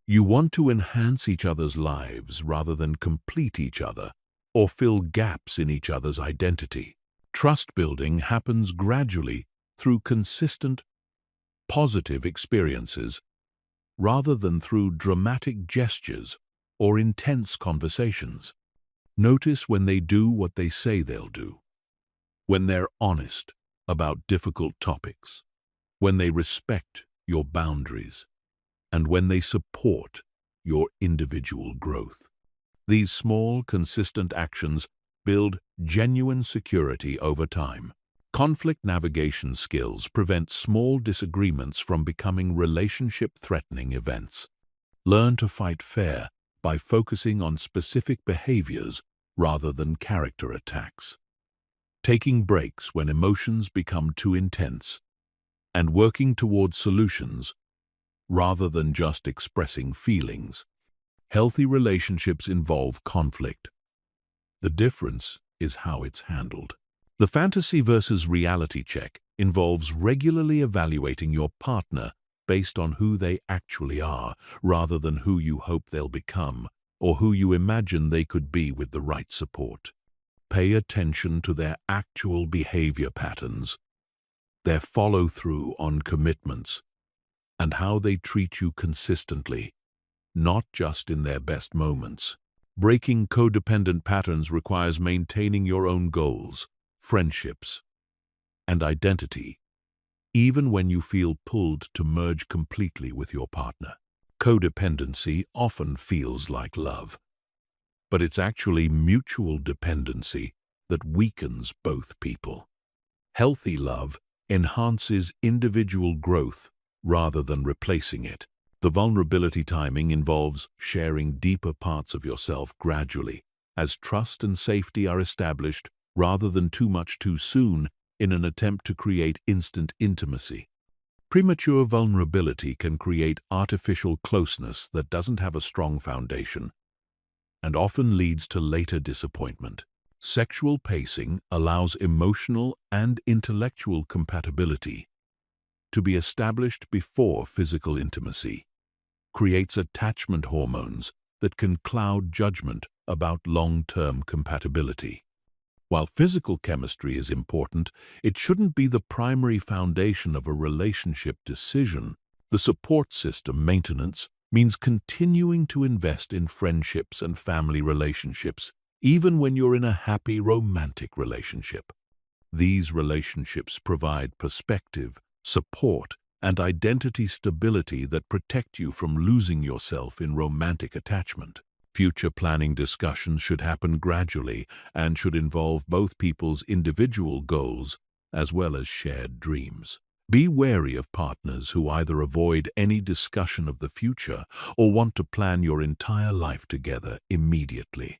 You want to enhance each other's lives rather than complete each other or fill gaps in each other's identity. Trust building happens gradually through consistent, positive experiences rather than through dramatic gestures or intense conversations. Notice when they do what they say they'll do, when they're honest about difficult topics, when they respect your boundaries, and when they support your individual growth. These small, consistent actions build genuine security over time. Conflict navigation skills prevent small disagreements from becoming relationship-threatening events. Learn to fight fair by focusing on specific behaviors rather than character attacks. Taking breaks when emotions become too intense, and working toward solutions rather than just expressing feelings. Healthy relationships involve conflict. The difference is how it's handled. The fantasy versus reality check involves regularly evaluating your partner based on who they actually are, rather than who you hope they'll become or who you imagine they could be with the right support. Pay attention to their actual behavior patterns, their follow-through on commitments, and how they treat you consistently, not just in their best moments. Breaking codependent patterns requires maintaining your own goals, friendships, and identity, even when you feel pulled to merge completely with your partner. Codependency often feels like love, but it's actually mutual dependency that weakens both people. Healthy love enhances individual growth rather than replacing it. The vulnerability timing involves sharing deeper parts of yourself gradually, as trust and safety are established rather than too much too soon in an attempt to create instant intimacy. Premature vulnerability can create artificial closeness that doesn't have a strong foundation and often leads to later disappointment. Sexual pacing allows emotional and intellectual compatibility to be established before physical intimacy, creates attachment hormones that can cloud judgment about long-term compatibility. While physical chemistry is important, it shouldn't be the primary foundation of a relationship decision. The support system maintenance means continuing to invest in friendships and family relationships, even when you're in a happy romantic relationship. These relationships provide perspective, support, and identity stability that protect you from losing yourself in romantic attachment. Future planning discussions should happen gradually and should involve both people's individual goals as well as shared dreams. Be wary of partners who either avoid any discussion of the future or want to plan your entire life together immediately.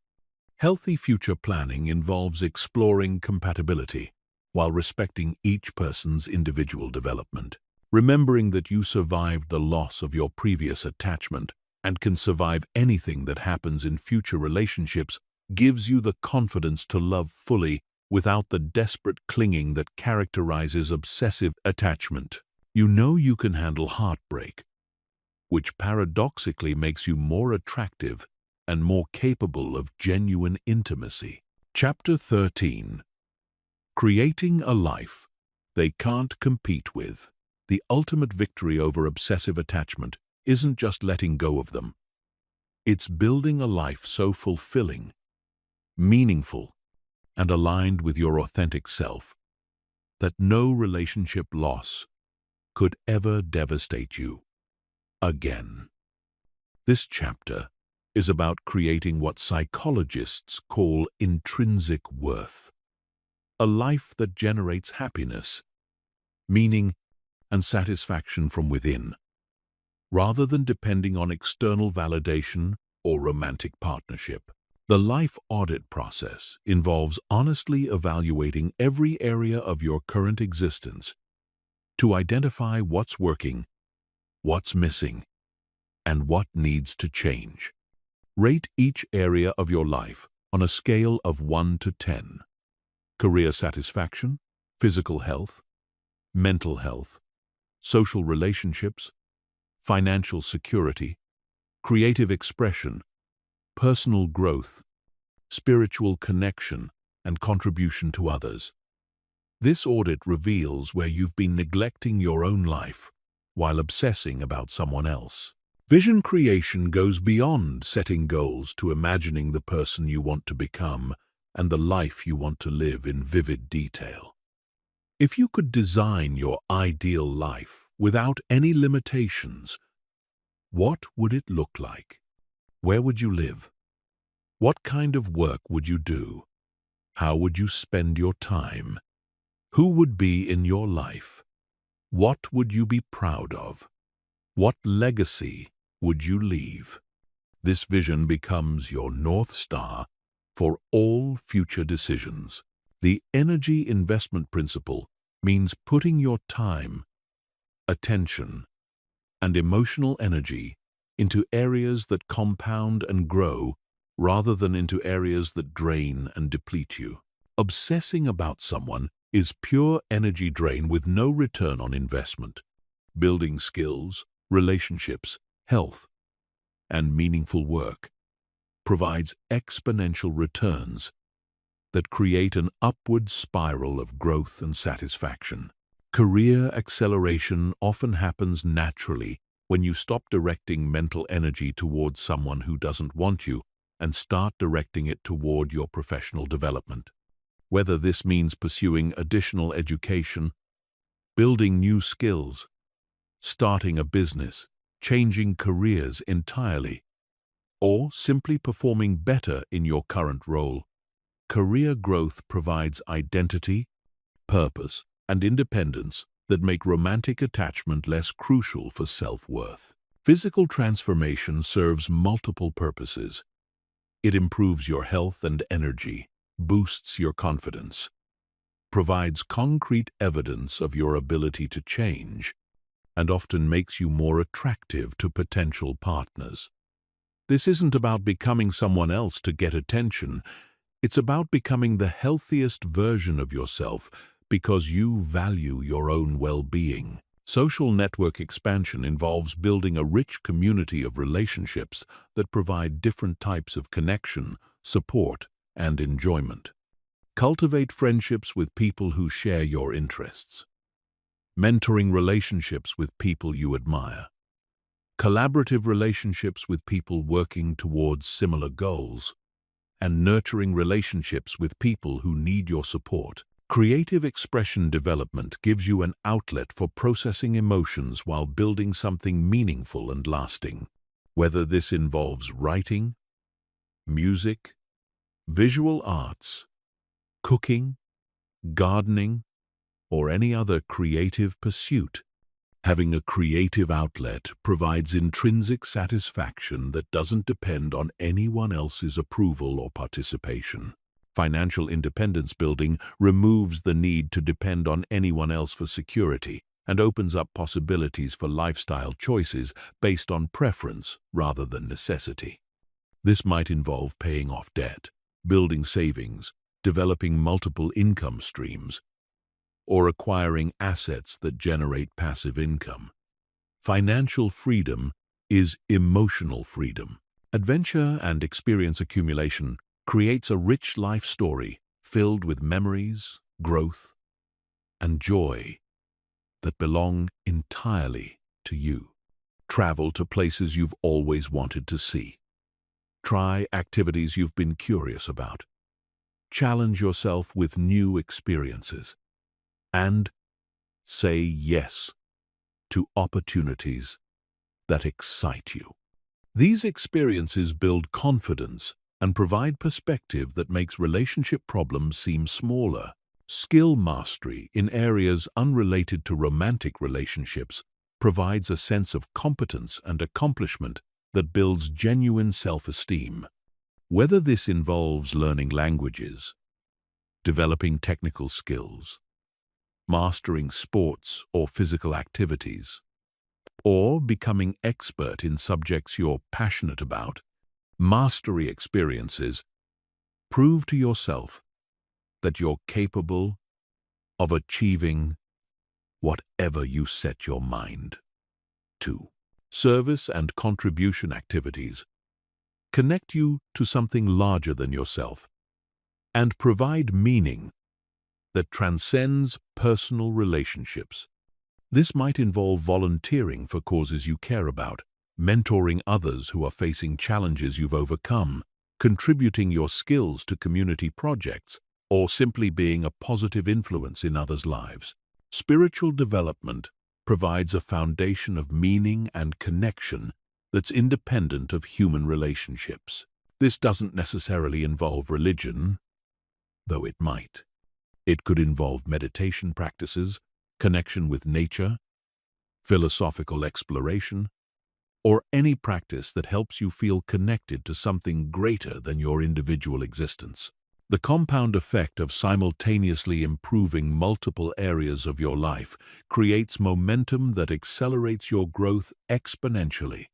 Healthy future planning involves exploring compatibility while respecting each person's individual development. Remembering that you survived the loss of your previous attachment and can survive anything that happens in future relationships gives you the confidence to love fully without the desperate clinging that characterizes obsessive attachment. You know you can handle heartbreak, which paradoxically makes you more attractive and more capable of genuine intimacy. Chapter 13. Creating a life they can't compete with. The ultimate victory over obsessive attachment isn't just letting go of them. It's building a life so fulfilling, meaningful, and aligned with your authentic self that no relationship loss could ever devastate you again. This chapter is about creating what psychologists call intrinsic worth, a life that generates happiness, meaning, and satisfaction from within, rather than depending on external validation or romantic partnership. The life audit process involves honestly evaluating every area of your current existence to identify what's working, what's missing, and what needs to change. Rate each area of your life on a scale of 1 to 10. Career satisfaction, physical health, mental health, social relationships, financial security, creative expression, personal growth, spiritual connection, and contribution to others. This audit reveals where you've been neglecting your own life while obsessing about someone else. Vision creation goes beyond setting goals to imagining the person you want to become and the life you want to live in vivid detail. If you could design your ideal life without any limitations, what would it look like? Where would you live? What kind of work would you do? How would you spend your time? Who would be in your life? What would you be proud of? What legacy would you leave? This vision becomes your North Star for all future decisions. The energy investment principle means putting your time, attention, and emotional energy into areas that compound and grow rather than into areas that drain and deplete you. Obsessing about someone is pure energy drain with no return on investment. Building skills, relationships, health, and meaningful work provides exponential returns that create an upward spiral of growth and satisfaction. Career acceleration often happens naturally when you stop directing mental energy towards someone who doesn't want you and start directing it toward your professional development. Whether this means pursuing additional education, building new skills, starting a business, changing careers entirely, or simply performing better in your current role, career growth provides identity, purpose, and independence that make romantic attachment less crucial for self-worth. Physical transformation serves multiple purposes. It improves your health and energy, boosts your confidence, provides concrete evidence of your ability to change, and often makes you more attractive to potential partners. This isn't about becoming someone else to get attention. It's about becoming the healthiest version of yourself because you value your own well-being. Social network expansion involves building a rich community of relationships that provide different types of connection, support, and enjoyment. Cultivate friendships with people who share your interests. Mentoring relationships with people you admire. Collaborative relationships with people working towards similar goals. And nurturing relationships with people who need your support. Creative expression development gives you an outlet for processing emotions while building something meaningful and lasting. Whether this involves writing, music, visual arts, cooking, gardening, or any other creative pursuit, having a creative outlet provides intrinsic satisfaction that doesn't depend on anyone else's approval or participation. Financial independence building removes the need to depend on anyone else for security and opens up possibilities for lifestyle choices based on preference rather than necessity. This might involve paying off debt, building savings, developing multiple income streams, or acquiring assets that generate passive income. Financial freedom is emotional freedom. Adventure and experience accumulation creates a rich life story filled with memories, growth, and joy that belong entirely to you. Travel to places you've always wanted to see. Try activities you've been curious about. Challenge yourself with new experiences. And say yes to opportunities that excite you. These experiences build confidence and provide perspective that makes relationship problems seem smaller. Skill mastery in areas unrelated to romantic relationships provides a sense of competence and accomplishment that builds genuine self-esteem. Whether this involves learning languages, developing technical skills, mastering sports or physical activities, or becoming expert in subjects you're passionate about, mastery experiences prove to yourself that you're capable of achieving whatever you set your mind to. Service and contribution activities connect you to something larger than yourself and provide meaning that transcends personal relationships. This might involve volunteering for causes you care about, mentoring others who are facing challenges you've overcome, contributing your skills to community projects, or simply being a positive influence in others' lives. Spiritual development provides a foundation of meaning and connection that's independent of human relationships. This doesn't necessarily involve religion, though it might. It could involve meditation practices, connection with nature, philosophical exploration, or any practice that helps you feel connected to something greater than your individual existence. The compound effect of simultaneously improving multiple areas of your life creates momentum that accelerates your growth exponentially.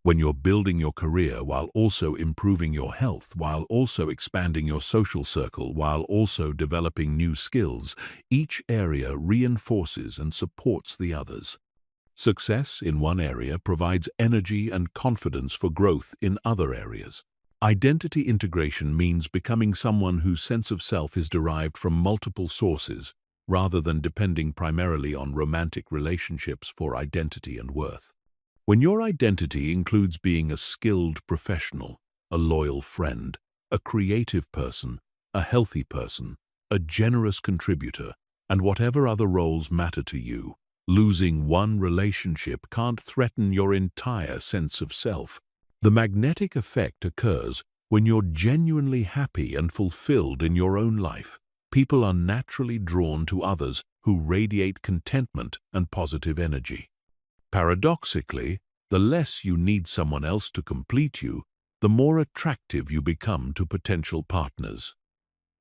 When you're building your career while also improving your health, while also expanding your social circle, while also developing new skills, each area reinforces and supports the others. Success in one area provides energy and confidence for growth in other areas. Identity integration means becoming someone whose sense of self is derived from multiple sources, rather than depending primarily on romantic relationships for identity and worth. When your identity includes being a skilled professional, a loyal friend, a creative person, a healthy person, a generous contributor, and whatever other roles matter to you, losing one relationship can't threaten your entire sense of self. The magnetic effect occurs when you're genuinely happy and fulfilled in your own life. People are naturally drawn to others who radiate contentment and positive energy. Paradoxically, the less you need someone else to complete you, the more attractive you become to potential partners.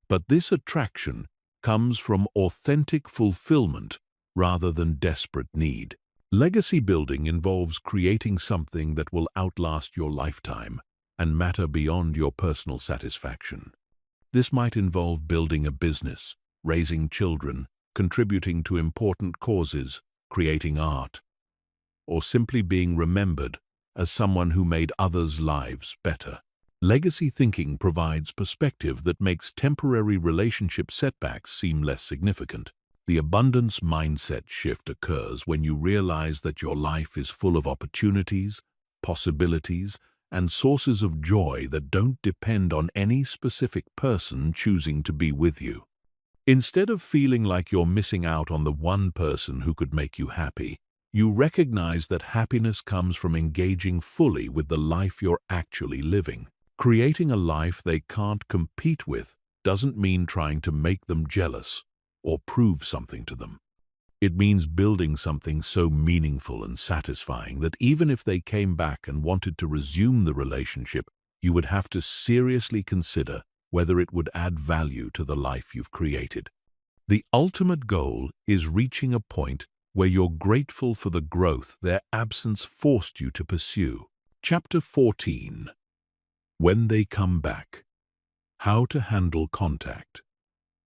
But this attraction comes from authentic fulfillment rather than desperate need. Legacy building involves creating something that will outlast your lifetime and matter beyond your personal satisfaction. This might involve building a business, raising children, contributing to important causes, creating art, or simply being remembered as someone who made others' lives better. Legacy thinking provides perspective that makes temporary relationship setbacks seem less significant. The abundance mindset shift occurs when you realize that your life is full of opportunities, possibilities, and sources of joy that don't depend on any specific person choosing to be with you. Instead of feeling like you're missing out on the one person who could make you happy, you recognize that happiness comes from engaging fully with the life you're actually living. Creating a life they can't compete with doesn't mean trying to make them jealous or prove something to them. It means building something so meaningful and satisfying that even if they came back and wanted to resume the relationship, you would have to seriously consider whether it would add value to the life you've created. The ultimate goal is reaching a point where you're grateful for the growth their absence forced you to pursue. Chapter 14. When they come back. How to handle contact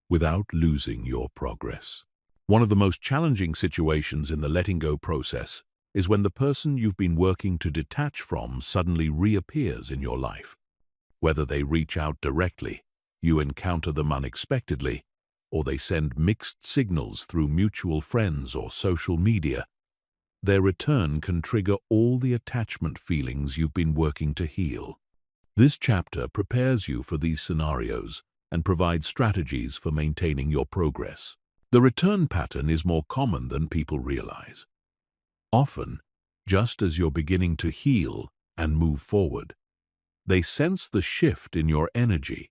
without losing your progress. One of the most challenging situations in the letting go process is when the person you've been working to detach from suddenly reappears in your life. Whether they reach out directly, you encounter them unexpectedly, or they send mixed signals through mutual friends or social media, their return can trigger all the attachment feelings you've been working to heal. This chapter prepares you for these scenarios and provides strategies for maintaining your progress. The return pattern is more common than people realize. Often, just as you're beginning to heal and move forward, they sense the shift in your energy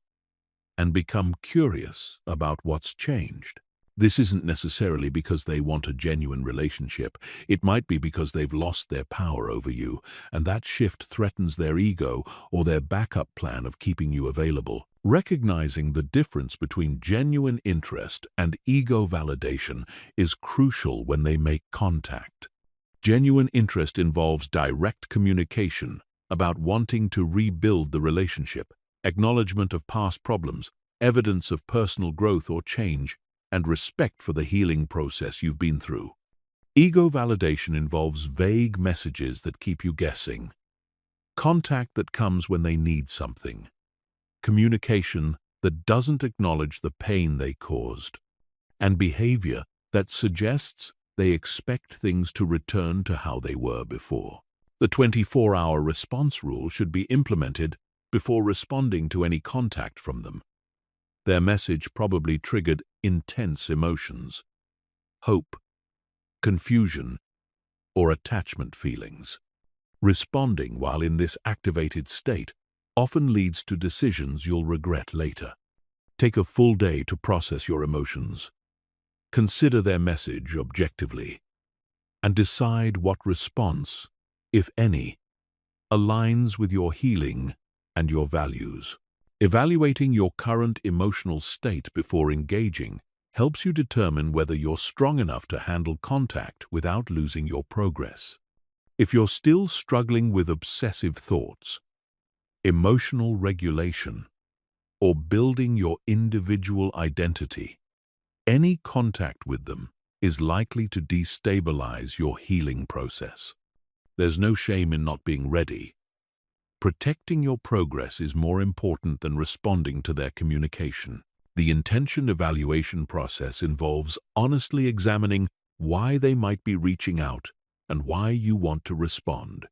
and become curious about what's changed. This isn't necessarily because they want a genuine relationship. It might be because they've lost their power over you, and that shift threatens their ego or their backup plan of keeping you available. Recognizing the difference between genuine interest and ego validation is crucial when they make contact. Genuine interest involves direct communication about wanting to rebuild the relationship, acknowledgement of past problems, evidence of personal growth or change, and respect for the healing process you've been through. Ego validation involves vague messages that keep you guessing, contact that comes when they need something, communication that doesn't acknowledge the pain they caused, and behavior that suggests they expect things to return to how they were before. The 24-hour response rule should be implemented before responding to any contact from them. Their message probably triggered intense emotions, hope, confusion, or attachment feelings. Responding while in this activated state often leads to decisions you'll regret later. Take a full day to process your emotions. Consider their message objectively and decide what response, if any, aligns with your healing and your values. Evaluating your current emotional state before engaging helps you determine whether you're strong enough to handle contact without losing your progress. If you're still struggling with obsessive thoughts, emotional regulation, or building your individual identity, any contact with them is likely to destabilize your healing process. There's no shame in not being ready. Protecting your progress is more important than responding to their communication. The intention evaluation process involves honestly examining why they might be reaching out and why you want to respond.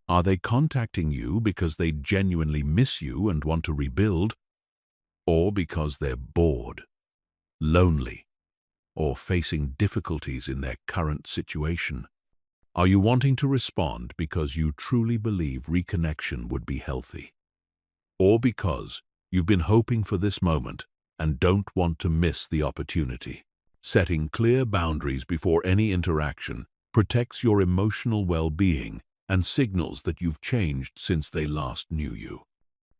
Are they contacting you because they genuinely miss you and want to rebuild, or because they're bored, lonely, or facing difficulties in their current situation? Are you wanting to respond because you truly believe reconnection would be healthy? Or because you've been hoping for this moment and don't want to miss the opportunity? Setting clear boundaries before any interaction protects your emotional well-being and signals that you've changed since they last knew you.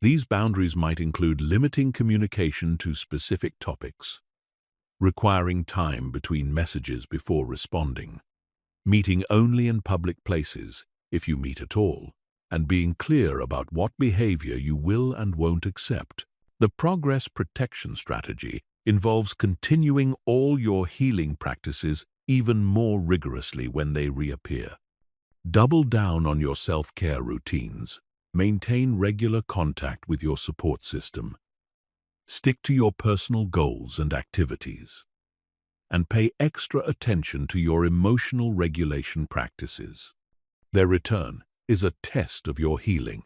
These boundaries might include limiting communication to specific topics, requiring time between messages before responding, meeting only in public places, if you meet at all, and being clear about what behavior you will and won't accept. The progress protection strategy involves continuing all your healing practices even more rigorously when they reappear. Double down on your self-care routines. Maintain regular contact with your support system. Stick to your personal goals and activities, and pay extra attention to your emotional regulation practices. Their return is a test of your healing,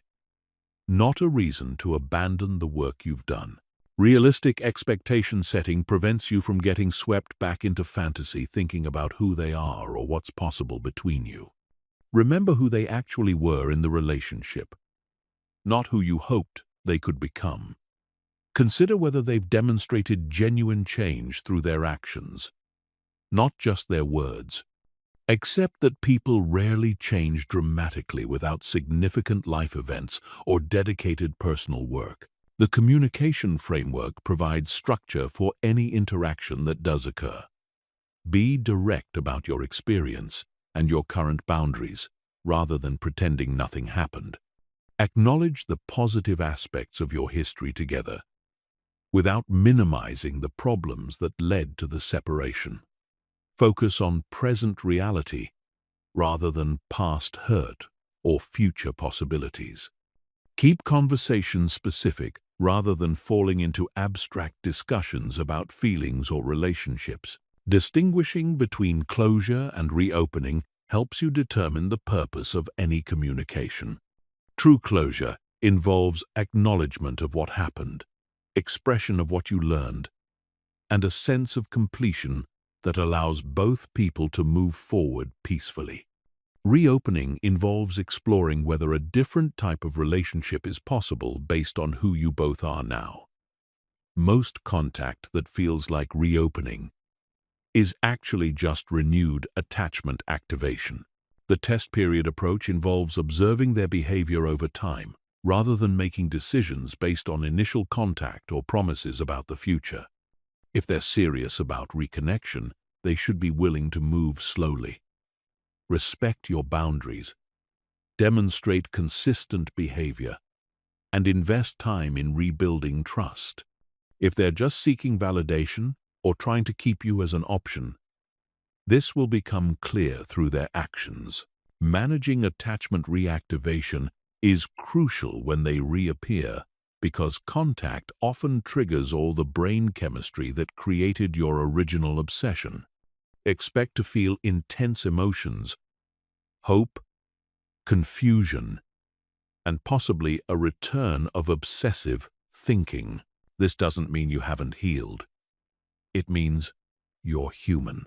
not a reason to abandon the work you've done. Realistic expectation setting prevents you from getting swept back into fantasy thinking about who they are or what's possible between you. Remember who they actually were in the relationship, not who you hoped they could become. Consider whether they've demonstrated genuine change through their actions, not just their words. Accept that people rarely change dramatically without significant life events or dedicated personal work. The communication framework provides structure for any interaction that does occur. Be direct about your experience and your current boundaries, rather than pretending nothing happened. Acknowledge the positive aspects of your history together, without minimizing the problems that led to the separation. Focus on present reality rather than past hurt or future possibilities. Keep conversations specific rather than falling into abstract discussions about feelings or relationships. Distinguishing between closure and reopening helps you determine the purpose of any communication. True closure involves acknowledgement of what happened, expression of what you learned, and a sense of completion that allows both people to move forward peacefully. Reopening involves exploring whether a different type of relationship is possible based on who you both are now. Most contact that feels like reopening is actually just renewed attachment activation. The test period approach involves observing their behavior over time, rather than making decisions based on initial contact or promises about the future. If they're serious about reconnection, they should be willing to move slowly. Respect your boundaries, demonstrate consistent behavior, and invest time in rebuilding trust. If they're just seeking validation or trying to keep you as an option, this will become clear through their actions. Managing attachment reactivation is crucial when they reappear, because contact often triggers all the brain chemistry that created your original obsession. Expect to feel intense emotions, hope, confusion, and possibly a return of obsessive thinking. This doesn't mean you haven't healed. It means you're human.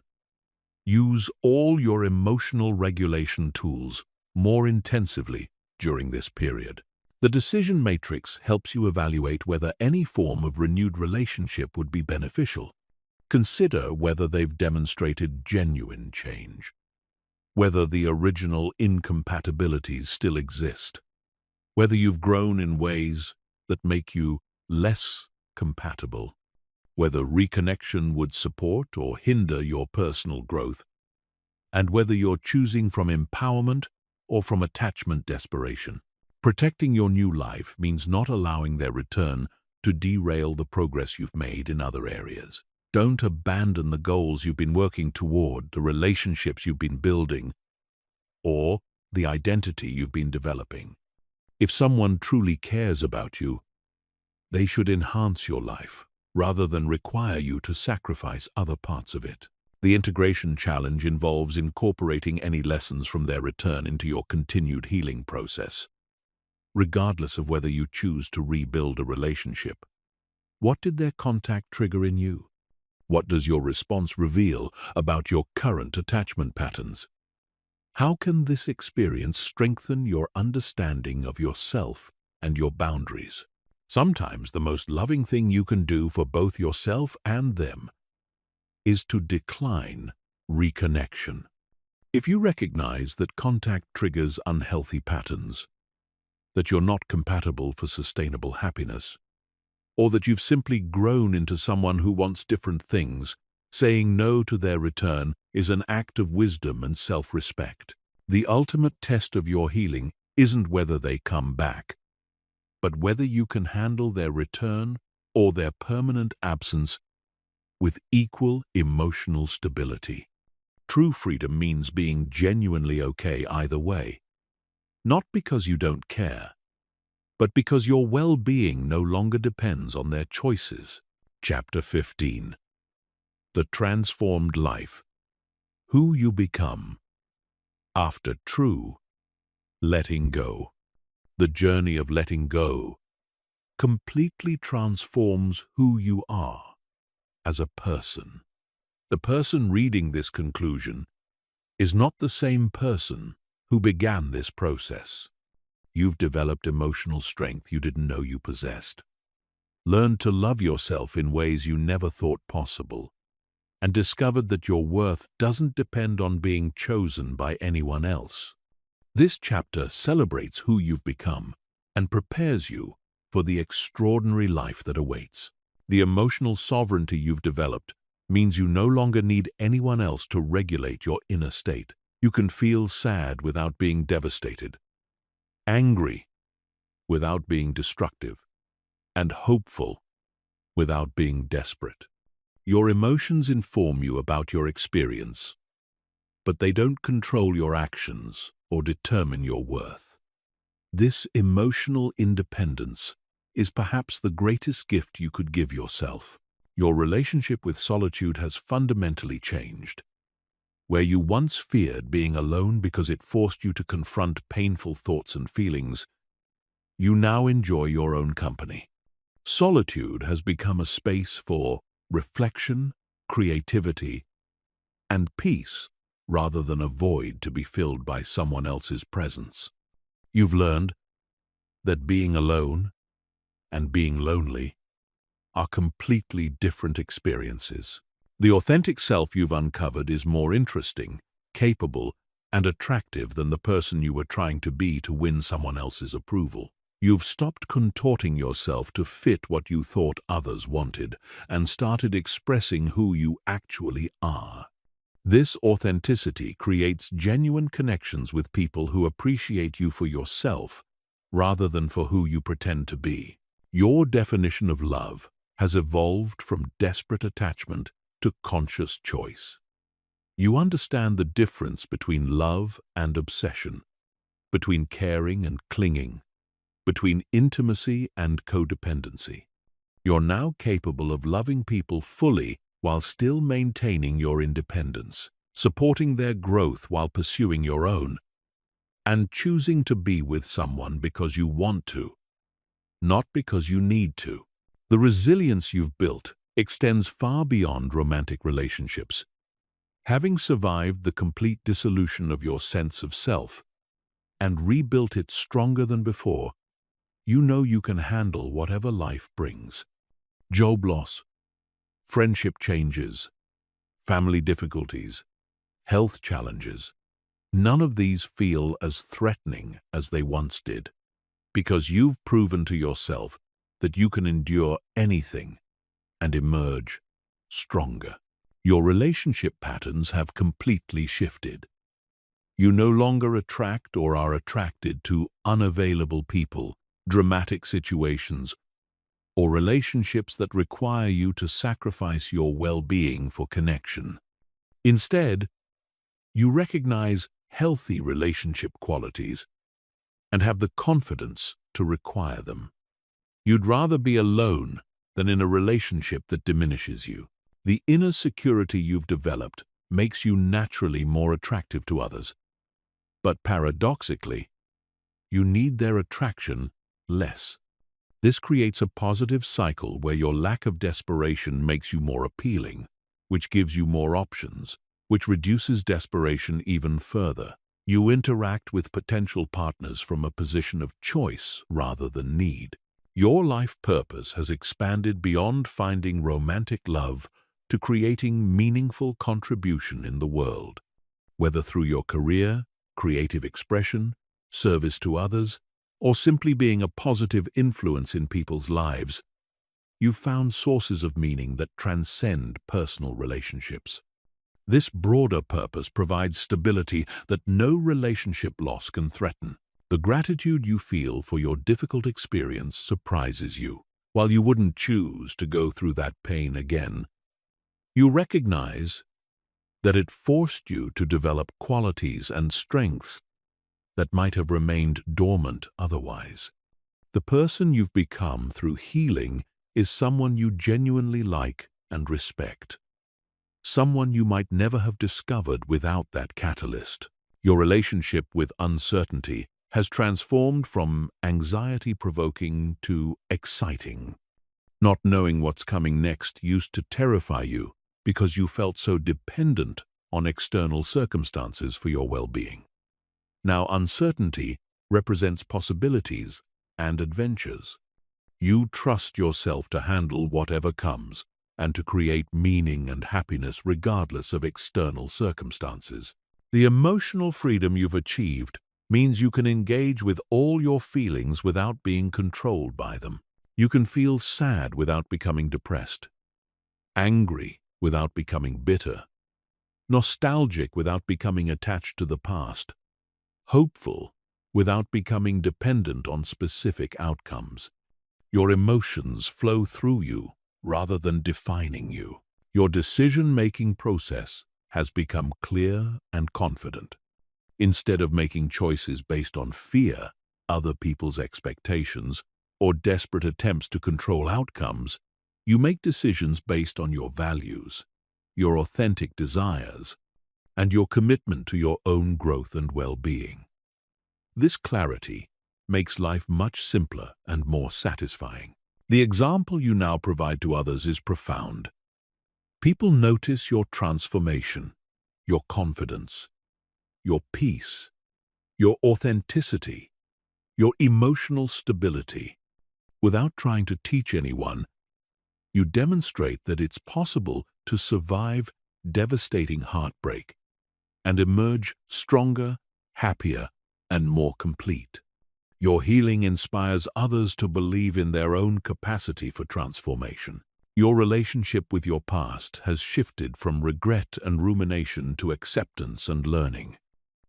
Use all your emotional regulation tools more intensively during this period. The decision matrix helps you evaluate whether any form of renewed relationship would be beneficial. Consider whether they've demonstrated genuine change, whether the original incompatibilities still exist, whether you've grown in ways that make you less compatible, whether reconnection would support or hinder your personal growth, and whether you're choosing from empowerment or from attachment desperation. Protecting your new life means not allowing their return to derail the progress you've made in other areas. Don't abandon the goals you've been working toward, the relationships you've been building, or the identity you've been developing. If someone truly cares about you, they should enhance your life rather than require you to sacrifice other parts of it. The integration challenge involves incorporating any lessons from their return into your continued healing process. Regardless of whether you choose to rebuild a relationship, what did their contact trigger in you? What does your response reveal about your current attachment patterns? How can this experience strengthen your understanding of yourself and your boundaries? Sometimes the most loving thing you can do for both yourself and them is to decline reconnection. If you recognize that contact triggers unhealthy patterns, that you're not compatible for sustainable happiness, or that you've simply grown into someone who wants different things, saying no to their return is an act of wisdom and self-respect. The ultimate test of your healing isn't whether they come back, but whether you can handle their return or their permanent absence with equal emotional stability. True freedom means being genuinely okay either way, not because you don't care, but because your well-being no longer depends on their choices. Chapter 15. The Transformed Life. Who you become after true letting go. The journey of letting go completely transforms who you are as a person. The person reading this conclusion is not the same person who began this process. You've developed emotional strength you didn't know you possessed, learned to love yourself in ways you never thought possible, and discovered that your worth doesn't depend on being chosen by anyone else. This chapter celebrates who you've become and prepares you for the extraordinary life that awaits. The emotional sovereignty you've developed means you no longer need anyone else to regulate your inner state. You can feel sad without being devastated, angry without being destructive, and hopeful without being desperate. Your emotions inform you about your experience, but they don't control your actions or determine your worth. This emotional independence is perhaps the greatest gift you could give yourself. Your relationship with solitude has fundamentally changed. Where you once feared being alone because it forced you to confront painful thoughts and feelings, you now enjoy your own company. Solitude has become a space for reflection, creativity, and peace, rather than a void to be filled by someone else's presence. You've learned that being alone and being lonely are completely different experiences. The authentic self you've uncovered is more interesting, capable, and attractive than the person you were trying to be to win someone else's approval. You've stopped contorting yourself to fit what you thought others wanted and started expressing who you actually are. This authenticity creates genuine connections with people who appreciate you for yourself rather than for who you pretend to be. Your definition of love has evolved from desperate attachment to conscious choice. You understand the difference between love and obsession, between caring and clinging, between intimacy and codependency. You're now capable of loving people fully while still maintaining your independence, supporting their growth while pursuing your own, and choosing to be with someone because you want to, not because you need to. The resilience you've built extends far beyond romantic relationships. Having survived the complete dissolution of your sense of self and rebuilt it stronger than before, you know you can handle whatever life brings. Job loss, friendship changes, family difficulties, health challenges. None of these feel as threatening as they once did, because you've proven to yourself that you can endure anything and emerge stronger. Your relationship patterns have completely shifted. You no longer attract or are attracted to unavailable people, dramatic situations, or relationships that require you to sacrifice your well-being for connection. Instead, you recognize healthy relationship qualities and have the confidence to require them. You'd rather be alone than in a relationship that diminishes you. The inner security you've developed makes you naturally more attractive to others. But paradoxically, you need their attraction less. This creates a positive cycle where your lack of desperation makes you more appealing, which gives you more options, which reduces desperation even further. You interact with potential partners from a position of choice rather than need. Your life purpose has expanded beyond finding romantic love to creating meaningful contribution in the world. Whether through your career, creative expression, service to others, or simply being a positive influence in people's lives, you've found sources of meaning that transcend personal relationships. This broader purpose provides stability that no relationship loss can threaten. The gratitude you feel for your difficult experience surprises you. While you wouldn't choose to go through that pain again, you recognize that it forced you to develop qualities and strengths that might have remained dormant otherwise. The person you've become through healing is someone you genuinely like and respect. Someone you might never have discovered without that catalyst. Your relationship with uncertainty has transformed from anxiety-provoking to exciting. Not knowing what's coming next used to terrify you because you felt so dependent on external circumstances for your well-being. Now uncertainty represents possibilities and adventures. You trust yourself to handle whatever comes and to create meaning and happiness regardless of external circumstances. The emotional freedom you've achieved means you can engage with all your feelings without being controlled by them. You can feel sad without becoming depressed, angry without becoming bitter, nostalgic without becoming attached to the past, hopeful without becoming dependent on specific outcomes. Your emotions flow through you rather than defining you. Your decision-making process has become clear and confident. Instead of making choices based on fear, other people's expectations, or desperate attempts to control outcomes, you make decisions based on your values, your authentic desires, and your commitment to your own growth and well-being. This clarity makes life much simpler and more satisfying. The example you now provide to others is profound. People notice your transformation, your confidence, your peace, your authenticity, your emotional stability. Without trying to teach anyone, you demonstrate that it's possible to survive devastating heartbreak and emerge stronger, happier, and more complete. Your healing inspires others to believe in their own capacity for transformation. Your relationship with your past has shifted from regret and rumination to acceptance and learning.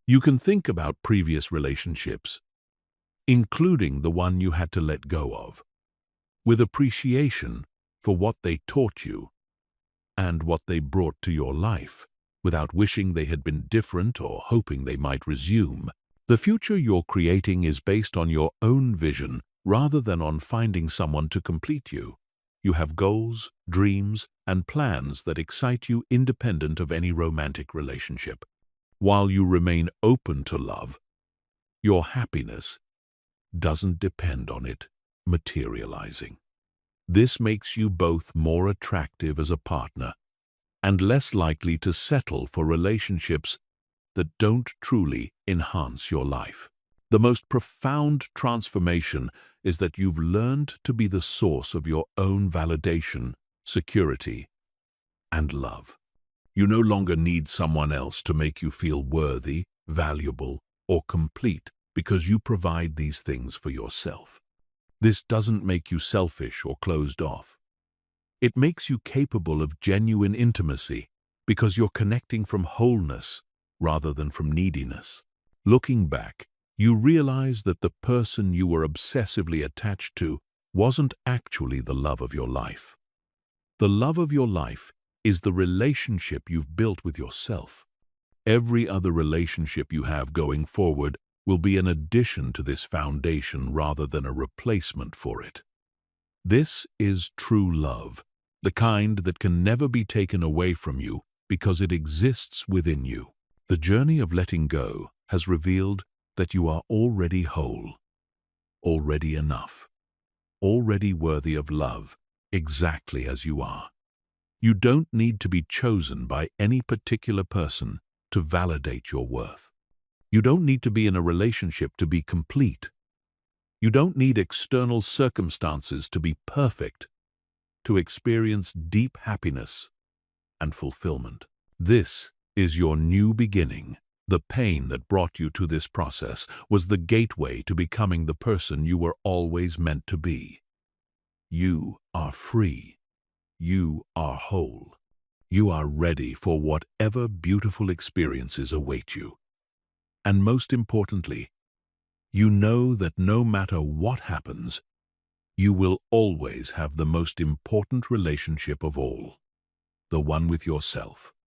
You can think about previous relationships, including the one you had to let go of, with appreciation for what they taught you and what they brought to your life, without wishing they had been different or hoping they might resume. The future you're creating is based on your own vision rather than on finding someone to complete you. You have goals, dreams, and plans that excite you independent of any romantic relationship. While you remain open to love, your happiness doesn't depend on it materializing. This makes you both more attractive as a partner and less likely to settle for relationships that don't truly enhance your life. The most profound transformation is that you've learned to be the source of your own validation, security, and love. You no longer need someone else to make you feel worthy, valuable, or complete because you provide these things for yourself. This doesn't make you selfish or closed off. It makes you capable of genuine intimacy because you're connecting from wholeness rather than from neediness. Looking back, you realize that the person you were obsessively attached to wasn't actually the love of your life. The love of your life is the relationship you've built with yourself. Every other relationship you have going forward will be an addition to this foundation rather than a replacement for it. This is true love, the kind that can never be taken away from you because it exists within you. The journey of letting go has revealed that you are already whole, already enough, already worthy of love, exactly as you are. You don't need to be chosen by any particular person to validate your worth. You don't need to be in a relationship to be complete. You don't need external circumstances to be perfect to experience deep happiness and fulfillment. This is your new beginning. The pain that brought you to this process was the gateway to becoming the person you were always meant to be. You are free. You are whole. You are ready for whatever beautiful experiences await you. And most importantly, you know that no matter what happens, you will always have the most important relationship of all, the one with yourself.